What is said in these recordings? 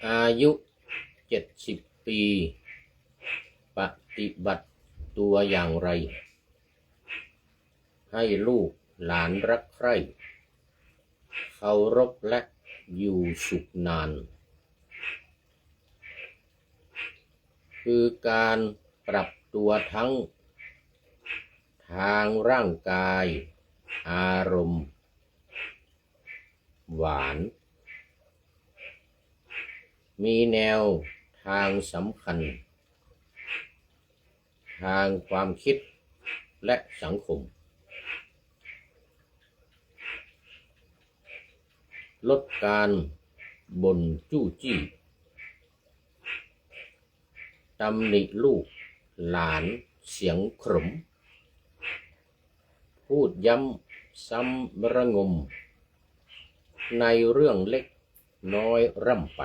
อายุ70 ปีปฏิบัติตัวอย่างไรให้ลูกหลานรักใคร่เคารพและอยู่สุขนานคือการปรับตัวทั้งทางร่างกายอารมณ์หวานมีแนวทางสำคัญทางความคิดและสังคมลดการบ่นจู้จี้ตำหนิลูกหลานเสียงขรึมพูดย้ำซ้ำระงมในเรื่องเล็กน้อยร่ำไป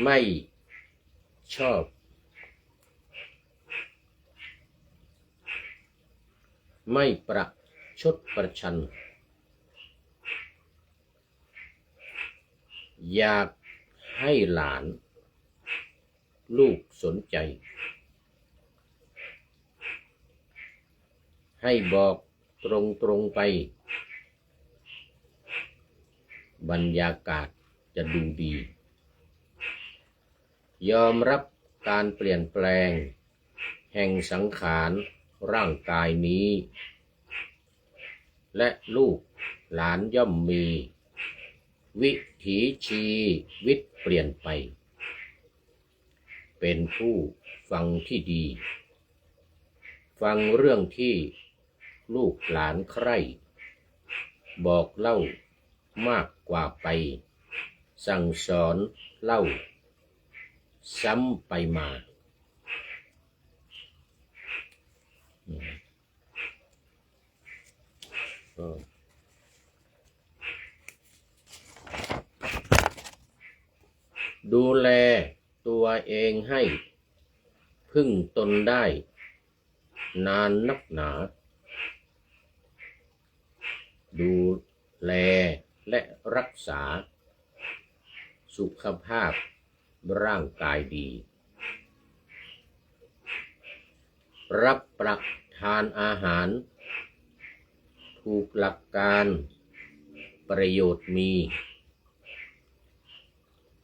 ไม่ชอบไม่ประชดประชันอยากให้หลานลูกสนใจให้บอกตรงไปบรรยากาศจะดูดียอมรับการเปลี่ยนแปลงแห่งสังขารร่างกายนี้และลูกหลานย่อมมีวิถีชีวิตเปลี่ยนไปเป็นผู้ฟังที่ดีฟังเรื่องที่ลูกหลานใคร่บอกเล่ามากกว่าไปสั่งสอนเล่าซ้ำไปมาดูแลตัวเองให้พึ่งตนได้นานนักหนาดูแลและรักษาสุขภาพร่างกายดีรับประทานอาหารถูกหลักการประโยชน์มี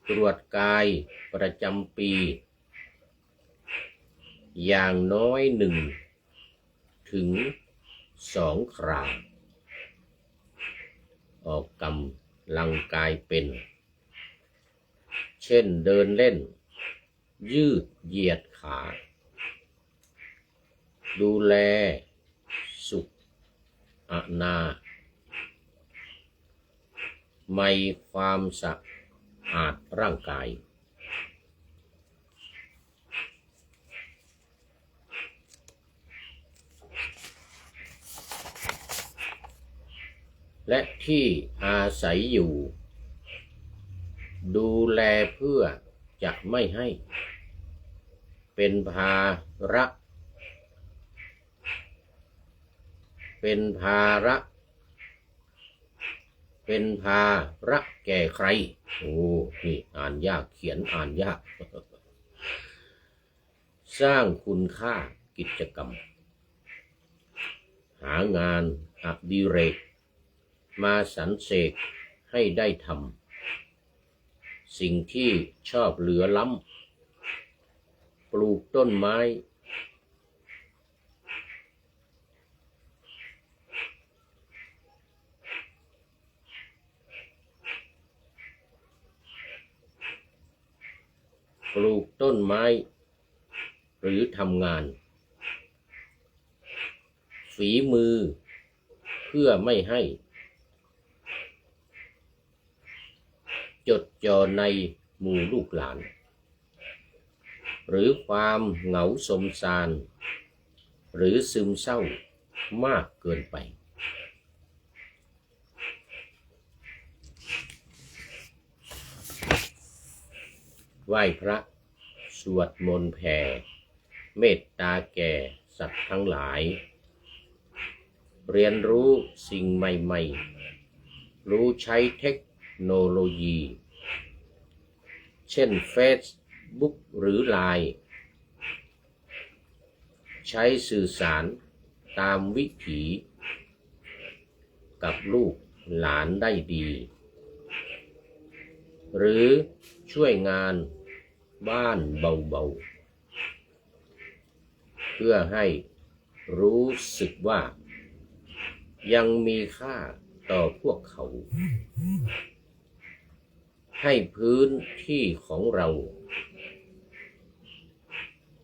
ตรวจกายประจำปีอย่างน้อย1 ถึง 2 ครั้งออกกำลังกายเป็นเช่นเดินเล่นยืดเหยียดขาดูแลสุขอนามัยความสะอาดร่างกายและที่อาศัยอยู่ดูแลเพื่อจะไม่ให้เป็นภาระแก่ใครโอ้นี่อ่านยากเขียนอ่านยากสร้างคุณค่ากิจกรรมหางานอดิเรกมาสรรเสกให้ได้ทำสิ่งที่ชอบเหลือล้ำปลูกต้นไม้หรือทำงานฝีมือเพื่อไม่ให้จดจ่อในหมู่ลูกหลานหรือความเหงาสมสารหรือซึมเศร้ามากเกินไปไหว้พระสวดมนต์แผ่เมตตาแก่สัตว์ทั้งหลาย เรียนรู้สิ่งใหม่ๆรู้ใช้เทคโนโลยีเช่น Facebook หรือ LINE ใช้สื่อสารตามวิถีกับลูกหลานได้ดีหรือช่วยงานบ้านเบาๆเพื่อให้รู้สึกว่ายังมีค่าต่อพวกเขาให้พื้นที่ของเรา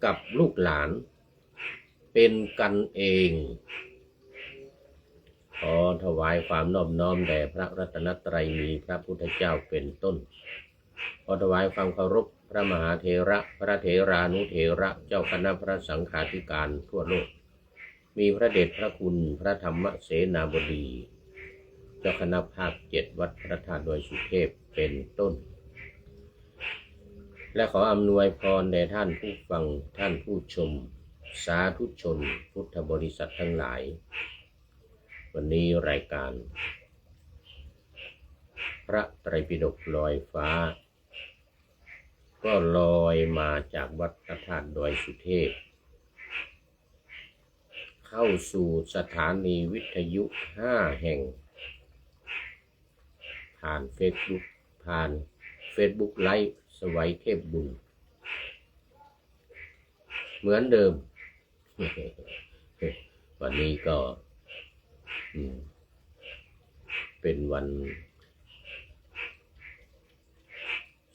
กับลูกหลานเป็นกันเองขอถวายความนอบน้อมแด่พระรัตนตรัยมีพระพุทธเจ้าเป็นต้นขอถวายความเคารพพระมหาเถระพระเถรานุเถระเจ้าคณะพระสังฆาธิการทั่วโลกมีพระเดชพระคุณพระธรรมเสนาบดีเจ้าคณะภาค7วัดพระธาตุดอยสุเทพเป็นต้นและขออำนวยพรแด่ท่านผู้ฟังท่านผู้ชมสาธุชนพุทธบริษัททั้งหลายวันนี้รายการพระไตรปิฎกลอยฟ้าก็ลอยมาจากวัดพระธาตุดอยสุเทพเข้าสู่สถานีวิทยุ5แห่งผ่านเฟซบุ๊กไลฟ์สวัยเทพบุญเหมือนเดิม วันนี้ก็เป็นวัน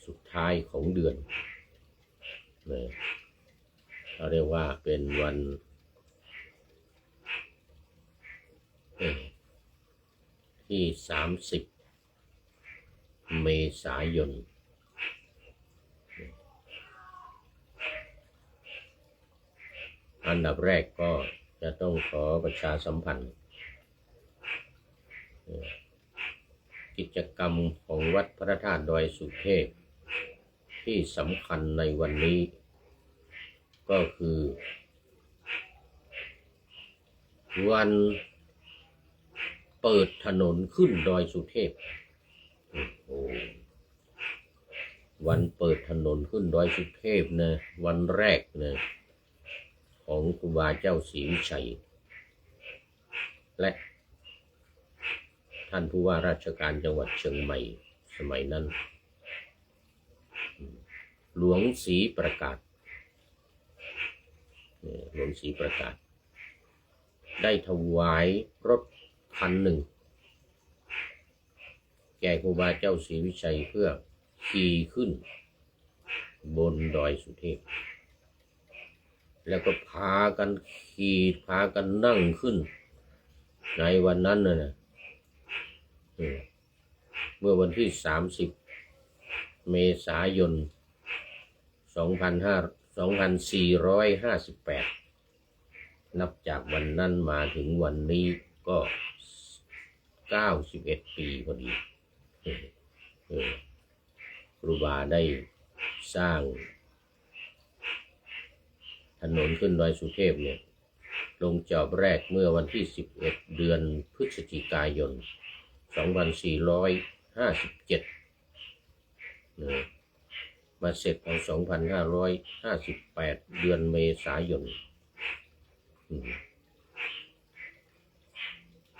สุดท้ายของเดือนเราเรียกว่าเป็นวันที่30 เมษายนอันดับแรกก็จะต้องขอประชาสัมพันธ์กิจกรรมของวัดพระธาตุดอยสุเทพที่สำคัญในวันนี้ก็คือวันเปิดถนนขึ้นดอยสุเทพวันเปิดถนนขึ้นดอยสุเทพนะวันแรกนะของครูบาเจ้าศรีวิชัยและท่านผู้ว่าราชการจังหวัดเชียงใหม่สมัยนั้นหลวงศรีประกาศได้ถวายรถคันหนึ่งแก่ครูบาเจ้าศรีวิชัยเพื่อขี่ขึ้นบนดอยสุเทพแล้วก็พากันขี่พากันนั่งขึ้นในวันนั้นนะเมื่อวันที่30 เมษายน 2458นับจากวันนั้นมาถึงวันนี้ก็91 ปีพอดีครูบาได้สร้างถนนขึ้นดอยสุเทพเนี่ยลงจอบแรกเมื่อวันที่11 เดือนพฤศจิกายน 2457มาเสร็จใน2558 เดือนเมษายน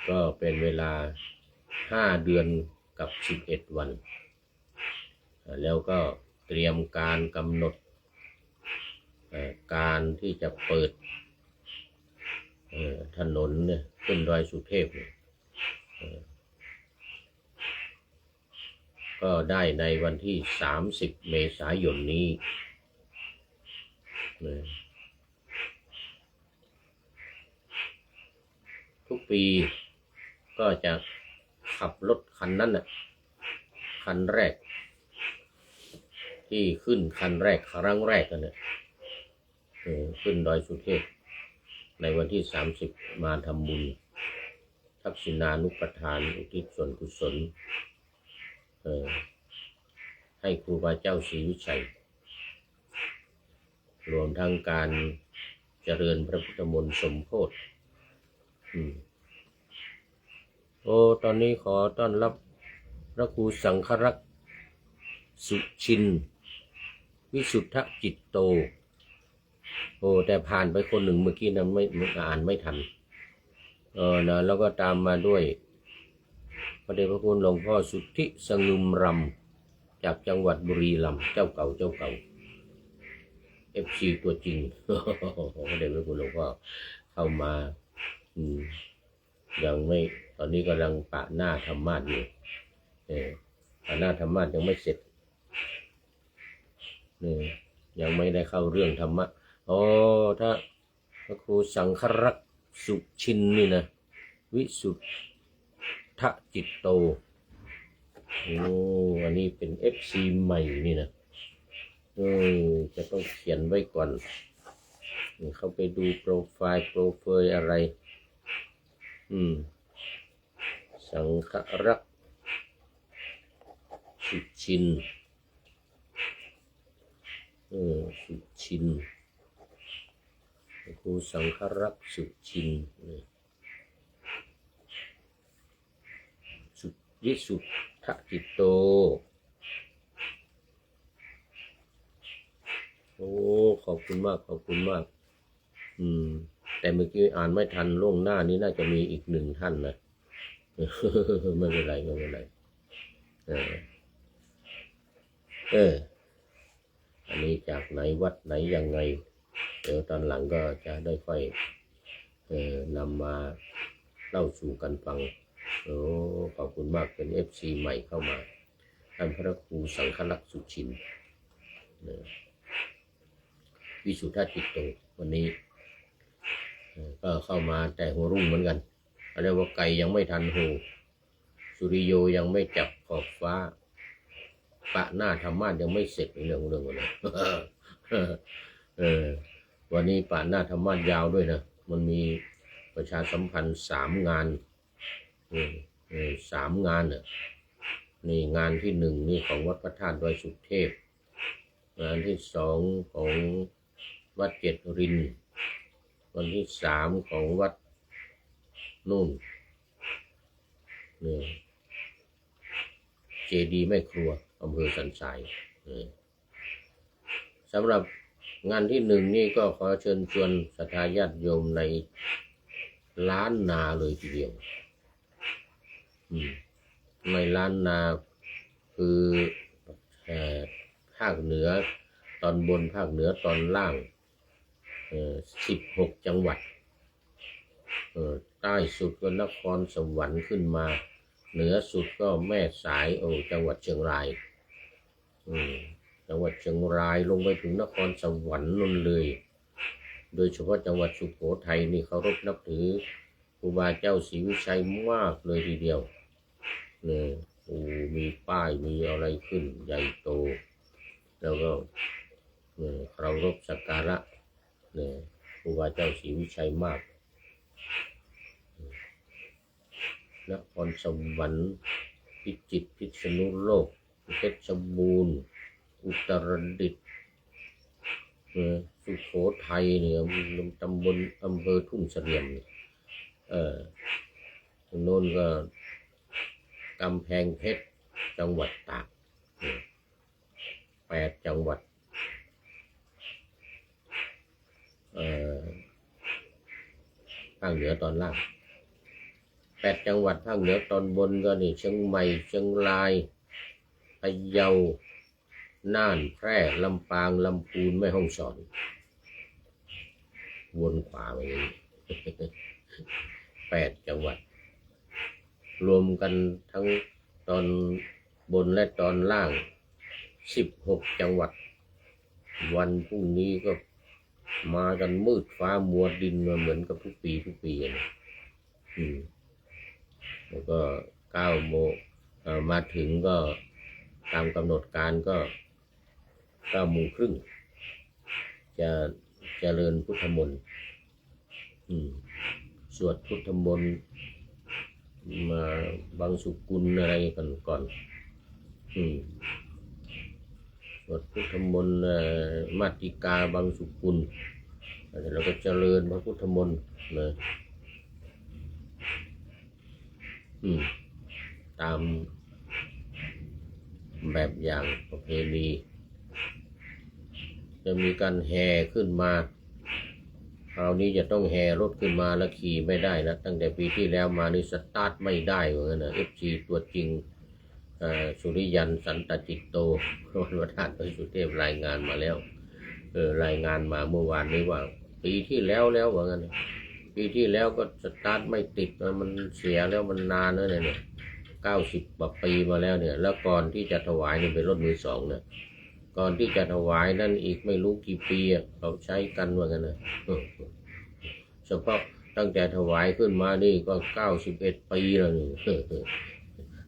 ก็เป็นเวลา5 เดือนกับ11 วันแล้วก็เตรียมการกำหนดการที่จะเปิดถนนขึ้นดอยสุเทพก็ได้ในวันที่30 เมษายนนี้ทุกปีก็จะขับรถคันนั้นคันแรกที่ขึ้นคันแรกครั้งแรกกันขึ้นดอยสุเทพในวันที่30มาทำบุญทักษิณานุปทานอุทิศส่วนกุศลให้ครูบาเจ้าศรีวิชัยรวมทั้งการเจริญพระพุทธมนต์สมโภช โอ้ตอนนี้ขอต้อนรับพระครูสังฆรักษ์สุชินวิสุทธจิตโตโอ้แต่ผ่านไปคนหนึ่งเมื่อกี้นะไม่อ่านไม่ทันนะแล้วก็ตามมาด้วยพระเดชพระคุณหลวงพ่อสุทธิสงุมรำจากจังหวัดบุรีรัมย์เจ้าเก่าFC ตัวจริง พระเดชพระคุณหลวงพ่อเข้ามายังไม่ตอนนี้กำลังปะหน้าธรรมาสอยู่ปะหน้าธรรมาสยังไม่เสร็จยังไม่ได้เข้าเรื่องธรรมะถ้าพระครูสังฆรักษ์สุชินนี่นะวิสุทธจิตโตอันนี้เป็น FC ใหม่นี่นะจะต้องเขียนไว้ก่อนเข้าไปดูโปรไฟล์อะไรสังฆรักษ์สุชินสุชินครูสังฆรักษ์สุชินวิสุทธจิตโตขอบคุณมากแต่เมื่อกี้อ่านไม่ทันล่วงหน้านี้น่าจะมีอีกหนึ่งท่านนะไม่เป็นไรอันนี้จากไหนวัดไหนยังไงเดี๋ยวตอนหลังก็จะได้ค่อยนำมาเล่าสู่กันฟังขอบคุณมากเป็น FC ใหม่เข้ามาท่านพระครูสังฆรักษ์สุชินวิสุทธจิตโตวันนี้ก็เข้ามาแต่หัวรุ่งเหมือนกันเรียกว่าไก่ยังไม่ทันหูสุริโยยังไม่จับขอบฟ้าปะหน้าธรรมาสยังไม่เสร็จเรื่องเลยวันนี้ปะหน้าธรรมาสยาวด้วยนะมันมีประชาสัมพันธ์3 งาน3 งานนี่งานที่1นี่ของวัดพระธาตุดอยสุเทพงานที่2ของวัดเจ็ดรินวันที่3ของวัดนู่นเจดีย์แม่ครัวอำเภอสันทรายสำหรับงานที่1นี่ก็ขอเชิญชวนศรัทธาญาติโยมในล้านนาเลยทีเดียวในล้านนาคือภาคเหนือตอนบนภาคเหนือตอนล่าง16 จังหวัดใต้สุดก็นครสวรรค์ขึ้นมาเหนือสุดก็แม่สายจังหวัดเชียงรายจังหวัดเชียงรายลงไปถึงนครสวรรค์นั่นเลยโดยเฉพาะจังหวัดสุโขทัยนี่เคารพนับถือครูบาเจ้าศรีวิชัยมากเลยทีเดียวมีป้ายมีอะไรขึ้นใหญ่โตแล้วก็เคารพสักการะครูบาเจ้าศรีวิชัยมากนครสวรรค์พิจิตรพิษณุโลกเพชรบูรณ์อุตรดิตถ์สุโขทัยเนี่ยตำบลอำเภอทุ่งเสลี่ยมโน่นก็กำแพงเพชรจังหวัดตาก8 จังหวัดภาคเหนือตอนล่าง8 จังหวัดภาคเหนือตอนบนก็นี่เชียงใหม่เชียงรายพะเยาน่านแพร่ลำปางลำพูนแม่ฮ่องสอนวนขวาไปนี้8 จังหวัดรวมกันทั้งตอนบนและตอนล่าง16 จังหวัดวันพรุ่งนี้ก็มากันมืดฟ้ามัวดินมาเหมือนกับทุกปีนะแล้วก็9 โมงมาถึงก็ตามกำหนดการก็9 โมงครึ่งจะเจริญพุทธมนต์สวดพุทธมนต์มาบางสุกุลอะไรกันก่อนสวดพุทธมนต์มาติกาบางสุกุลแล้วก็เจริญพระพุทธมนต์นะ อืมตามแบบอย่างประเพณีจะมีการแห่ขึ้นมาคราวนี้จะต้องแห่รถขึ้นมาแล้วขี่ไม่ได้นะตั้งแต่ปีที่แล้วมานี่สตาร์ทไม่ได้เหมือนกันนะFCตัวจริงสุริยันสันตจิตโตวันประธานไปสุเทพรายงานมาแล้วรายงานมาเมื่อวานนี้ว่าปีที่แล้วเหมือนกันนะปีที่แล้วก็สตาร์ทไม่ติดมันเสียแล้วมันนานแล้วเนี่ย90 กว่าปีมาแล้วเนี่ยแล้วก่อนที่จะถวายนี่เป็นรถมือสองนะก่อนที่จะถวายนั่นอีกไม่รู้กี่ปีเขาใช้กันว่ากันนะเฉพาะตั้งแต่ถวายขึ้นมานี่ก็91 ปีแล้วนี่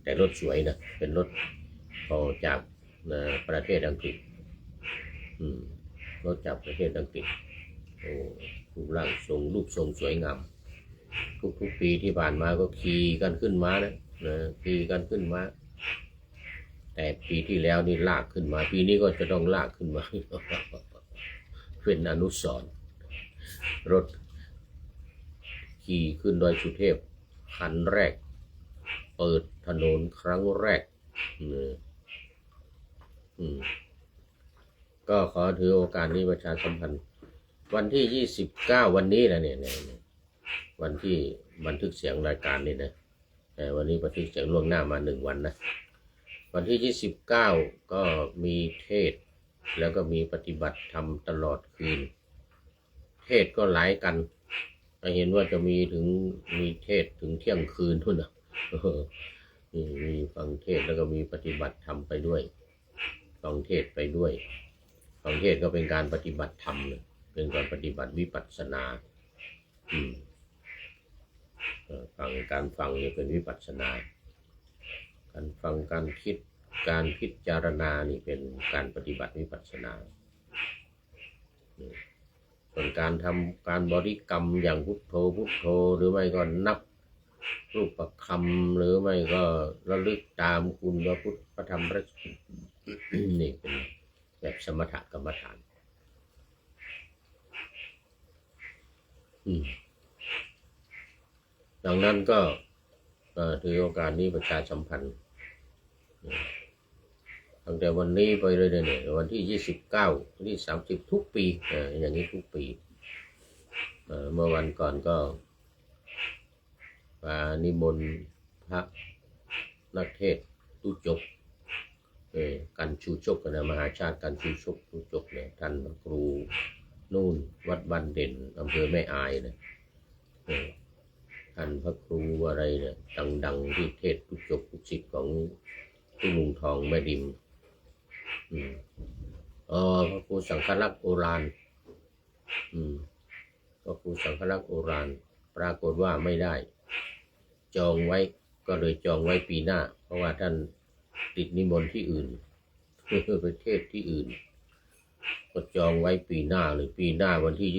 แต่รถสวยนะเป็นรถจากประเทศอังกฤษรถจากประเทศอังกฤษรูปร่างทรงรูปทรงสวยงามทุกปีที่ผ่านมาก็ขี่กันขึ้นมานะขี่กันขึ้นมาแต่ปีที่แล้วนี่ลากขึ้นมาปีนี้ก็จะต้องลากขึ้นมาเป็นอนุสรณ์รถขี่ขึ้นดอยสุเทพคันแรกเปิดถนนครั้งแรกก็ขอถือโอกาสนี้ประชาสัมพันธ์วันที่29วันนี้นะเนี่ยวันที่บันทึกเสียงรายการนี่นะวันนี้บันทึกเสียงล่วงหน้ามา1 วันนะวันที่29ก็มีเทศแล้วก็มีปฏิบัติธรรมตลอดคืนเทศก็หลายกันเห็นว่าจะมีเทศถึงเที่ยงคืนทุนนะมีฟังเทศแล้วก็มีปฏิบัติธรรมไปด้วยฟังเทศไปด้วยฟังเทศก็เป็นการปฏิบัติธรรมเป็นการปฏิบัติวิปัสสนาการฟังเนี่ยเป็นวิปัสสนาการฟังการคิดการพิจารณานี่เป็นการปฏิบัติวิปัสสนาส่วนการทำการบริกรรมอย่างพุทโธหรือไม่ก็นับรูปคำหรือไม่ก็ระลึกตามคุณพระพุทธพระธรรมพระสงฆ์นี่เป็นแบบสมถกรรมฐานดังนั้นก็ถือโอกาสนี้ประชาสัมพันธ์ตั้งแต่วันนี้ไปเลยเนี่ยวันที่29วันที่30ทุกปีอย่างนี้ทุกปีเมื่อวันก่อนก็นิมนต์พระนักเทศน์ตุจกกันชูชกนะมหาชาติกันชูชกตุจกเนี่ยท่านครูนู่นวัดบ้านเด่นอำเภอแม่อายนะท่านพระครูอะไรเนี่ยดังที่เทศตุจกตุศิษย์ของตุลุงทองแม่ดิมพระครูสังฆลักษณ์โอรานพระครูสังฆลักษณ์โอรานปรากฏว่าไม่ได้จองไว้ก็เลยจองไว้ปีหน้าเพราะว่าท่านติดนิมนต์ที่อื่นไปเทศที่อื่นก็จองไว้ปีหน้าเลยปีหน้าวันที่29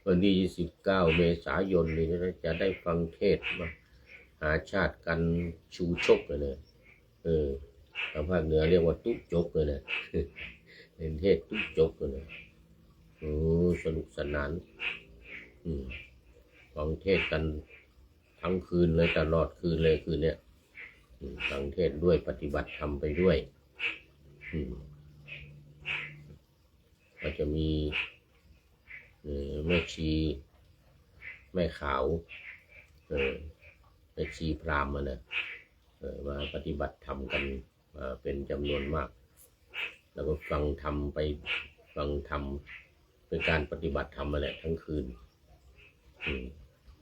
วันที่29เมษายนนี้จะได้ฟังเทศมาหาชาติกันชูชกเลยทางภาคเหนือเรียกว่าตุ๊จกเลยนะเป็นเทศตุ๊จกเลยสนุกสนานฟังเทศกันทั้งคืนเลยตลอดคืนเลยคืนเนี้ยฟังเทศด้วยปฏิบัติธรรมไปด้วยก็จะมีแม่ชีแม่ขาวแม่ชีพราหมณ์มาปฏิบัติธรรมกันเป็นจำนวนมากแล้วก็ฟังธรรมไปฟังธรรมเป็นการปฏิบัติธรรมมาแหละทั้งคืน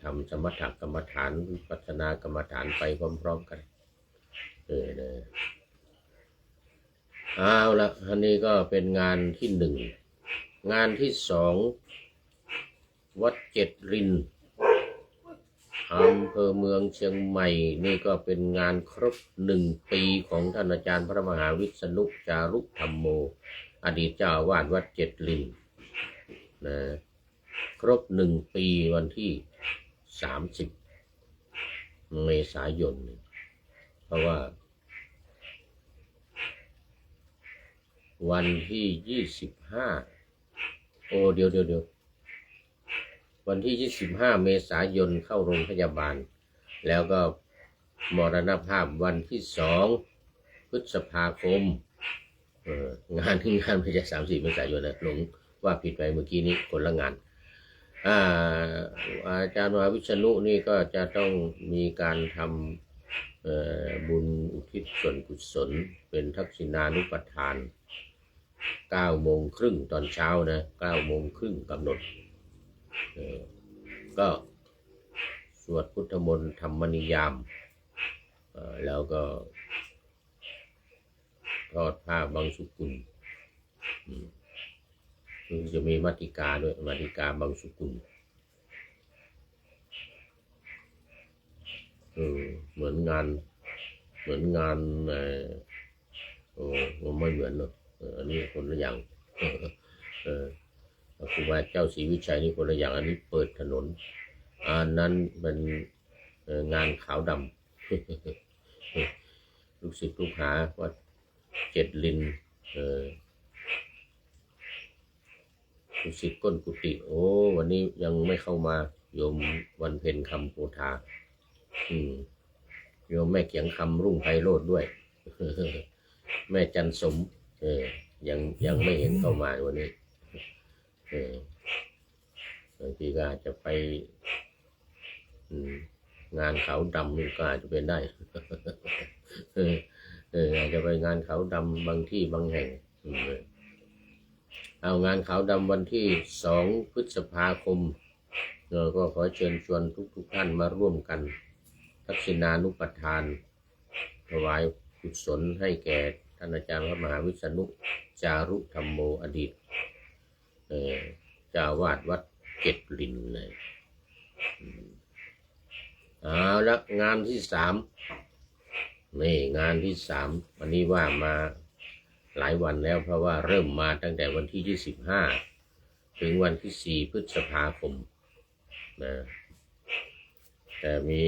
ทำสมถกรรมฐานวิปัสสนากรรมฐานไปพร้อมๆกันเอาละอันนี้ก็เป็นงานที่1งานที่2วัดเจ็ดรินอำเภอเมืองเชียงใหม่นี่ก็เป็นงานครบ1 ปีของท่านอาจารย์พระมหาวิษณุจารุธรรมโมอดีตเจ้าอาวาสวัดเจ็ดรินนะครบ1 ปีวันที่30 เมษายนเพราะว่าวันที่25เดี๋ยว วันที่25เมษายนเข้าโรงพยาบาลแล้วก็มรณภาพวันที่2พฤษภาคมงานไม่ใช่30เมษายนนะหลงว่าผิดไปเมื่อกี้นี้คนละงานอาจารย์มหาวิษณุนี่ก็จะต้องมีการทำบุญอุทิศส่วนกุศลเป็นทักษิณานุปทาน9 โมงครึ่งตอนเช้านะ9 โมงครึ่งกำหนดก็สวดพุทธมนต์ธรรมนิยามแล้วก็ทอดผ้าบังสุกุลจะมีมัติกาด้วยมัติกาบังสุกุลเหมือนงานไม่เหมือนเนอะอันนี้คนละอย่างครูบาเจ้าศรีวิชัยนี่คนละอย่างอันนี้เปิดถนนอันนั้นเป็นงานขาวดำลูกศิษย์ลูกหาวัด7 ลินลูกศิษย์ก้นกุฏิวันนี้ยังไม่เข้ามาโยมวันเพ็ญคำโพธาโยมแม่เขียงคำรุ่งไพโรจน์ด้วยแม่จันสมยังไม่เห็นเข้ามาวันนี้บางทีก็อาจจะไปงานขาวดำนี่ก็อาจจะเป็นได้อาจจะไปงานขาวดำบางที่บางแห่งเอางานขาวดำวันที่2 พฤษภาคมก็ขอเชิญชวนทุกท่านมาร่วมกันทักษิณานุปทานถวายกุศลให้แก่ท่านอาจารย์พระมหาวิษณุจารุธรรมโมอดีตเจ้าวาดวัด7 ลินเลยเอาละงานที่3นี่งานที่3วันนี้ว่ามาหลายวันแล้วเพราะว่าเริ่มมาตั้งแต่วันที่25ถึงวันที่4 พฤษภาคมนะแต่มี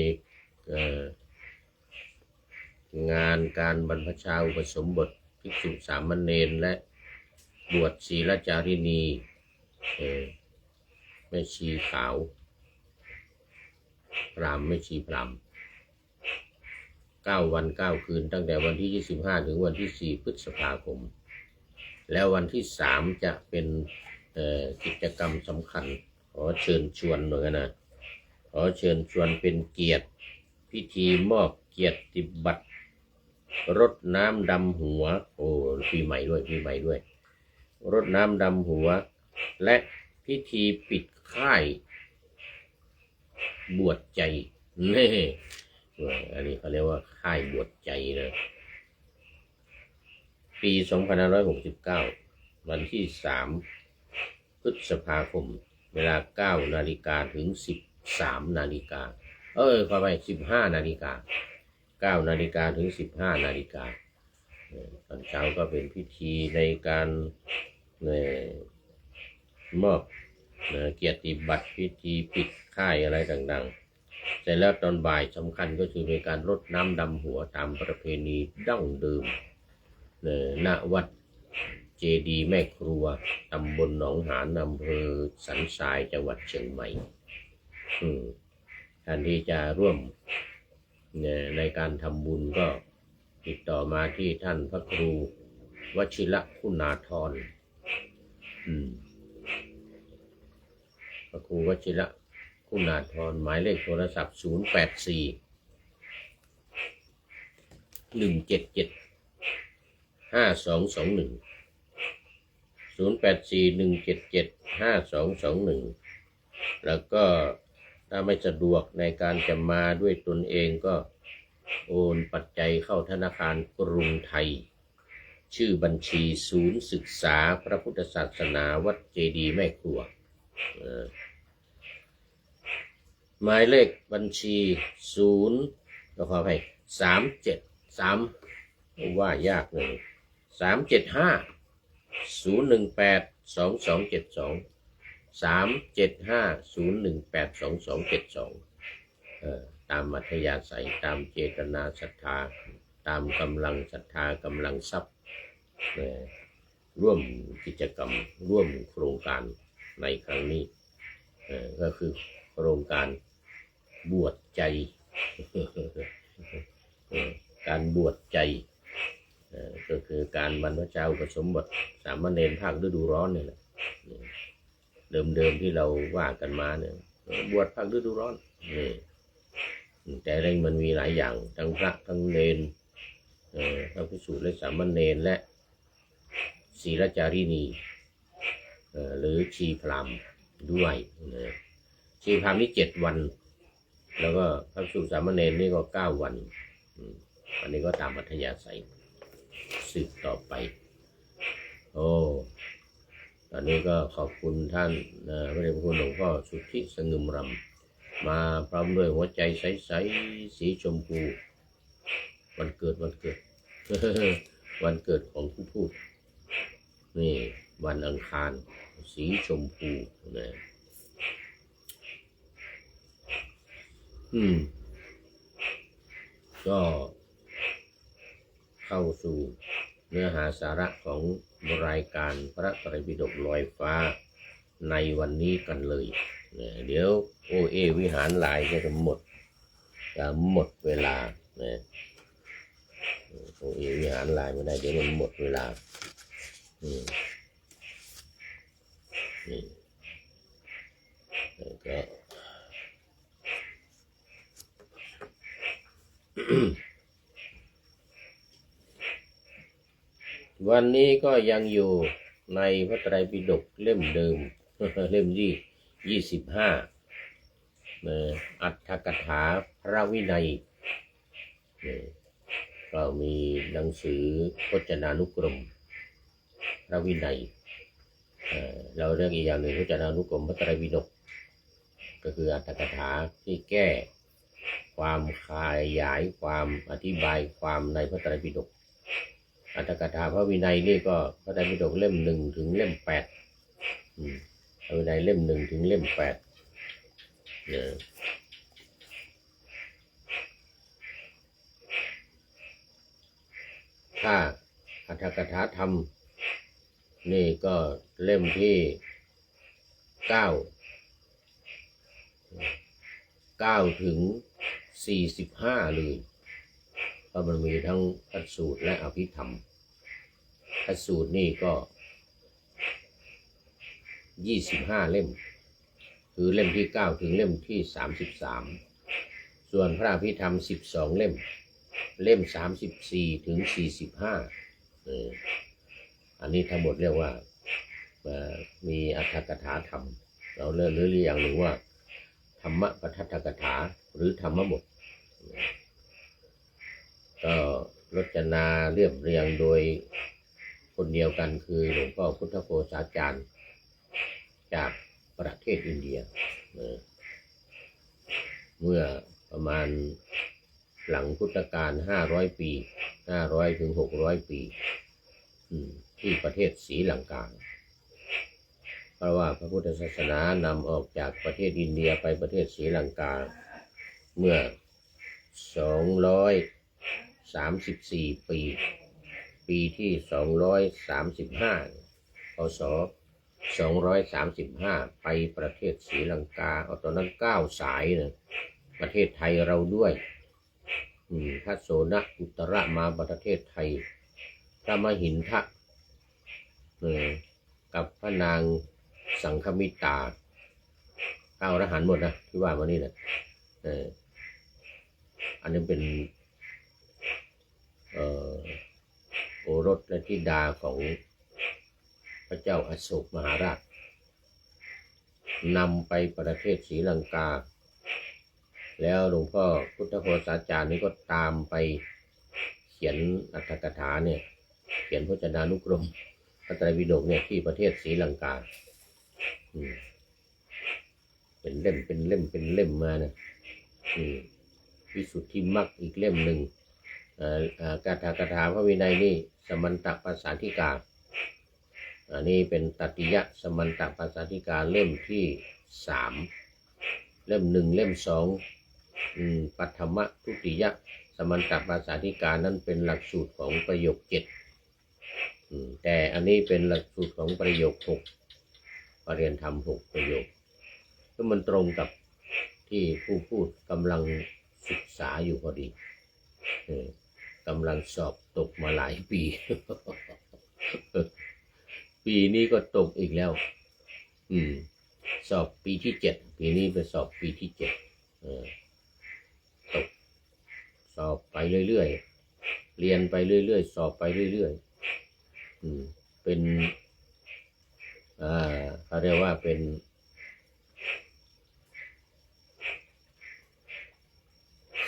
งานการบรรพชาอุปสมบทภิกษุสามเณรและบวชศีลจารินีแม่ชีขาวพราหมณ์แม่ชีพราหมณ์9 วัน 9 คืนตั้งแต่วันที่25ถึงวันที่4 พฤษภาคมแล้ววันที่3จะเป็นกิจกรรมสำคัญขอเชิญชวนหน่อยนะขอเชิญชวนเป็นเกียรติพิธีมอบเกียรติบัตรรดน้ำดำหัวปีใหม่ด้วยรดน้ำดำหัวและพิธีปิดค่ายบวชใจนี่อันนี้เขาเรียกว่าค่ายบวชใจนะปี2569วันที่3 พฤษภาคมเวลา 9 นาฬิกาถึง 13 นาฬิกาขอไป15 นาฬิกา 9 นาฬิกาถึง 15 นาฬิกาตอนเช้าก็เป็นพิธีในการมอบเกียรติบัตรพิธีปิดค่ายอะไรต่างๆเสร็จแล้วตอนบ่ายสำคัญก็คือเป็นการรดน้ำดำหัวตามประเพณีดั้งเดิมณวัดเจดีย์แม่ครัวตำบลหนองหานอำเภอสันทรายจังหวัดเชียงใหม่ท่านที่จะร่วมในการทำบุญก็ติดต่อมาที่ท่านพระครูวชิระคุณาธรพระครูวชิระคุณาธรหมายเลขโทรศัพท์084 177 5221 084 177 5221แล้วก็ถ้าไม่สะดวกในการจะมาด้วยตนเองก็โอนปัจจัยเข้าธนาคารกรุงไทยชื่อบัญชีศูนย์ศึกษาพระพุทธศาสนาวัดเจดีย์แม่ครัวหมายเลขบัญชี0ขออภัย373ว่ายากเลย375 018 2272 375 018 2272ตามอัธยาศัยตามเจตนาศรัทธาตามกำลังศรัทธากำลังทรัพย์ร่วมกิจกรรมร่วมโครงการในครั้งนี้ ก็คือโครงการบวชใจการบวชใจก็คือการบรรพชาอุปสมบทสามเณรภาคฤดูร้อนเนี่ยแหละเดิมที่เราว่ากันมาเนี่ยบวชภาคฤดูร้อนแต่เรื่องมันมีหลายอย่างทั้งพระทั้งเณรพระภิกษุและสามเณรและศีลจารีนีหรือชีพราหมณ์ด้วยชีพราหมณ์นี่7 วันแล้วก็พระภิกษุสามเณรนี่ก็9 วันอันนี้ก็ตามอัธยาศัยสืบต่อไปตอนนี้ก็ขอบคุณท่านพระเดชพระคุณหลวงพ่อสุทธิสงึมรำมาพร้อมด้วยหัวใจใสๆสีชมพูวันเกิด วันเกิดของผู้พูดนี่วันอังคารสีชมพูนะก็เข้าสู่เนื้อหาสาระของรายการพระไตรปิฎกลอยฟ้าในวันนี้กันเลยเดี๋ยววิหารหลายจะหมดเวลาวิหารหลายไม่ได้เดี๋ยวมันหมดเวลานี่ก็วันนี้ก็ยังอยู่ในพระไตรปิฎกเล่มเดิม เล่มที่25อัตถกถาพระวินัยก็มีหนังสือพจนานุกรมพระวินัยเราเรียกอีกอย่างหนึ่งพจนานุกรมพระไตรปิฎกก็คืออัตถกถาที่แก้ความขยายความอธิบายความในพระไตรปิฎกอัตถกถาพระวินัยนี่ก็พระไตรปิฎกเล่ม1ถึงเล่ม8พระวินัยเล่ม1ถึงเล่ม8ถ้าอัตถกถาธรรมนี่ก็เล่มที่9ถึง45เลยเพราะมันมีทั้งพระสูตรและอภิธรรมพระสูตรนี่ก็25 เล่มคือเล่มที่9ถึงเล่มที่33ส่วนพระอภิธรรม12 เล่ม34ถึง45อันนี้ทั้งหมดเรียกว่ามีอัตถกถาธรรมเราเรียกอย่างหนึ่งว่าธรรมปทัฏฐกถาหรือธรรมบทก็รจนาเรียบเรียงโดยคนเดียวกันคือหลวงพ่อพุทธโฆษาจารย์จากประเทศอินเดียเมื่อประมาณหลังพุทธกาล500 ปี500ถึง600 ปีที่ประเทศศรีลังกาเพราะว่าพระพุทธศาสนานำออกจากประเทศอินเดียไปประเทศศรีลังกาเมื่อ234 ปีที่235พศ235ไปประเทศศรีลังกาตอนนั้น9 สายนะประเทศไทยเราด้วยพระโสนอุตระมาประเทศไทยพระมหินทะกับพระนางสังฆมิตาอรหันต์หมดนะที่ว่ามานี่นะอันนี้เป็นโอรสและธิดาของพระเจ้าอโศกมหาราชนำไปประเทศศรีลังกาแล้วหลวงพ่อพุทธโฆษาจารย์นี่ก็ตามไปเขียนอัตถกถาเนี่ยเขียนพจนานุกรมพระไตรปิฎกเนี่ยที่ประเทศศรีลังกาเป็นเล่มมานะวิสุทธิมรรคอีกเล่มหนึ่งกถาพระวินัยนี่สมันตปัสสาธิกาอันนี้เป็นตติยะสมันตปัสสาธิกาเล่มที่3เล่ม1เล่ม2ปัทมทุติยะสมันตปัสสาธิกานั้นเป็นหลักสูตรของประโยค7แต่อันนี้เป็นหลักสูตรของประโยค6ปรริยนธรรม6ประโยค ก็มันตรงกับที่ผู้พูดกำลังศึกษาอยู่พอดีกำลังสอบตกมาหลายปี ปีนี้ก็ตกอีกแล้วสอบปีที่7ปีนี้ไปสอบปีที่7ตกสอบไปเรื่อยๆเรียนไปเรื่อยๆสอบไปเรื่อยๆเป็นเขาเรียกว่าเป็น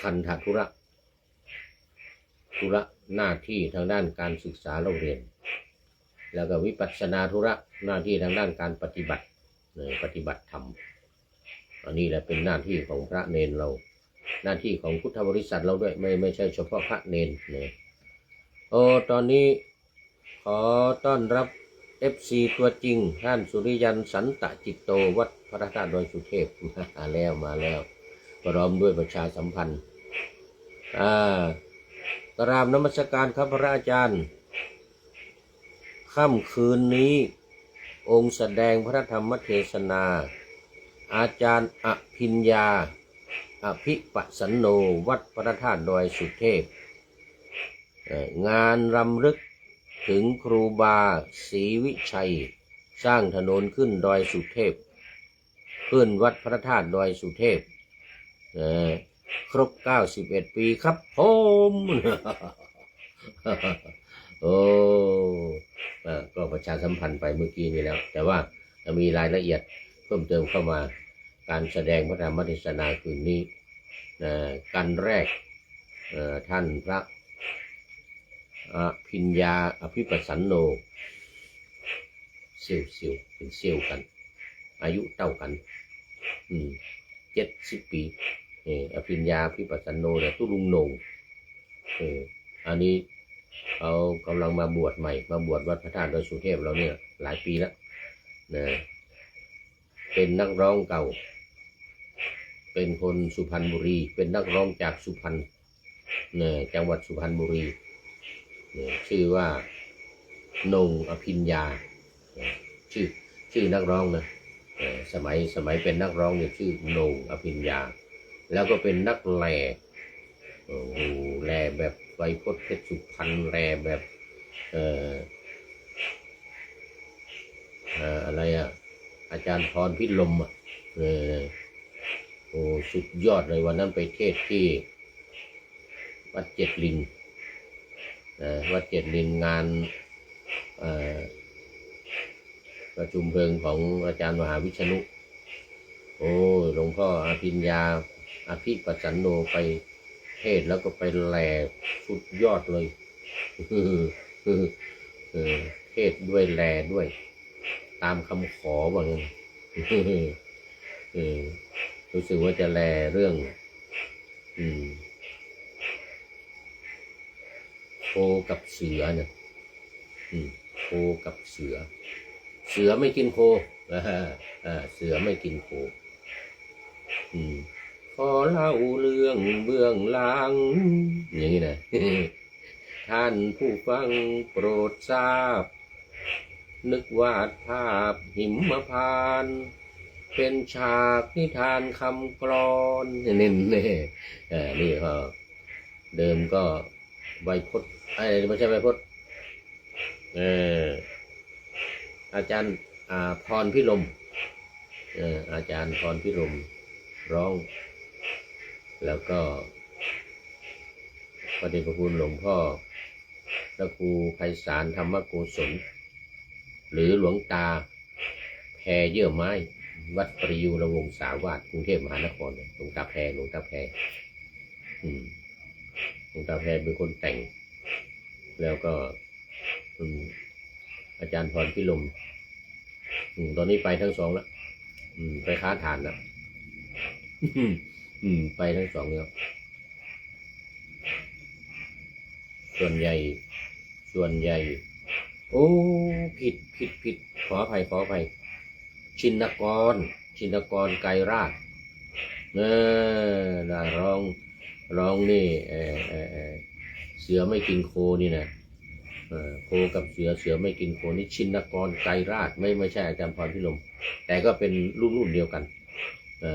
คันธธุระหน้าที่ทางด้านการศึกษาเราเรียนแล้วก็วิปัสสนาธุระหน้าที่ทางด้านการปฏิบัติธรรมอันนี้แหละเป็นหน้าที่ของพระเนนเราหน้าที่ของพุทธบริษัทเราด้วยไม่ใช่เฉพาะพระเนนตอนนี้ขอต้อนรับ FC ตัวจริงท่านสุริยันสันตจิตโตวัดพระธาตุดอยสุเทพมาแล้วพร้อมด้วยประชาสัมพันธ์กราบนมัสการครับพระอาจารย์ค่ำคืนนี้องค์แสดงพระธรรมเทศนาอาจารย์อภิญญาอภิปัสสันโนวัดพระธาตุดอยสุเทพงานรำลึกถึงครูบาศรีวิชัยสร้างถนนขึ้นดอยสุเทพขึ้นวัดพระธาตุดอยสุเทพครบ91 ปีครับผมก็ประชาสัมพันธ์ไปเมื่อกี้นี้แล้วแต่ว่าจะมีรายละเอียดเพิ่มเติมเข้ามาการแสดงพระธรรมเทศนาคืนนี้กันแรกท่านพระอภิญญาอภิปัสสันโนเซียวเป็นเซียวกันอายุเท่ากัน70 ปีอภิญญาอภิปัสสันโนเนี่ยตุลุงโหน่งอันนี้เขากำลังมาบวชใหม่มาบวชวัดพระธาตุดอยสุเทพเราเนี่ยหลายปีแล้วนะเป็นนักร้องเก่าเป็นคนสุพรรณบุรีเป็นนักร้องจากสุพรรณจังหวัดสุพรรณบุรีชื่อว่าโหน่งอภิญญาชื่อนักร้องนะสมัยเป็นนักร้องเนี่ยชื่อโหน่งอภิญญาแล้วก็เป็นนักแร่แบบไวยพจน์เพชรสุพรรณแร่แบบอะไรอาจารย์พรพิรมสุดยอดเลยวันนั้นไปเทศที่วัดเจ็ดลินงานประชุมเพลิงของอาจารย์มหาวิษณุหลวงพ่ออภิญญาอภิปัสสันโนไปเทศแล้วก็ไปแหล่สุดยอดเลยเทศด้วยแหล่ด้วยตามคำขอว่างั้นรู้สึกว่าจะแหล่เรื่องโคกับเสือเนี่ยโคกับเสือไม่กินโคเสือไม่กินโคขอเล่าเรื่องเบื้องหลังอย่างนี้นะ ท่านผู้ฟังโปรดทราบนึกวาดภาพหิมพานต์เป็นฉากนิทานคำกลอนนี่ก็เดิมก็ไวยพจน์ไม่ใช่ไวยพจน์อาจารย์พรพิรมอาจารย์พรพิรมร้องแล้วก็พระเดชพระคุณหลวงพ่อพระครูไพศาลธรรมโกศลหรือหลวงตาแพเยื่อไม้วัดปริยูรวงศาวาสกรุงเทพมหานครหลวงตาแพหลวงตาแพเป็นคนแต่งแล้วก็อาจารย์พรพิรมตอนนี้ไปทั้งสองแล้วไปค้าฐานแล้วไปทั้งสองแล้วส่วนใหญ่ผิดขออภัยชินกรไกรราชร้องนี่เสือไม่กินโคนี่นะโคกับเสือไม่กินโคนี่ชินกรไกรราชไม่ใช่อาจารย์พรพิรมแต่ก็เป็นรุ่นเดียวกัน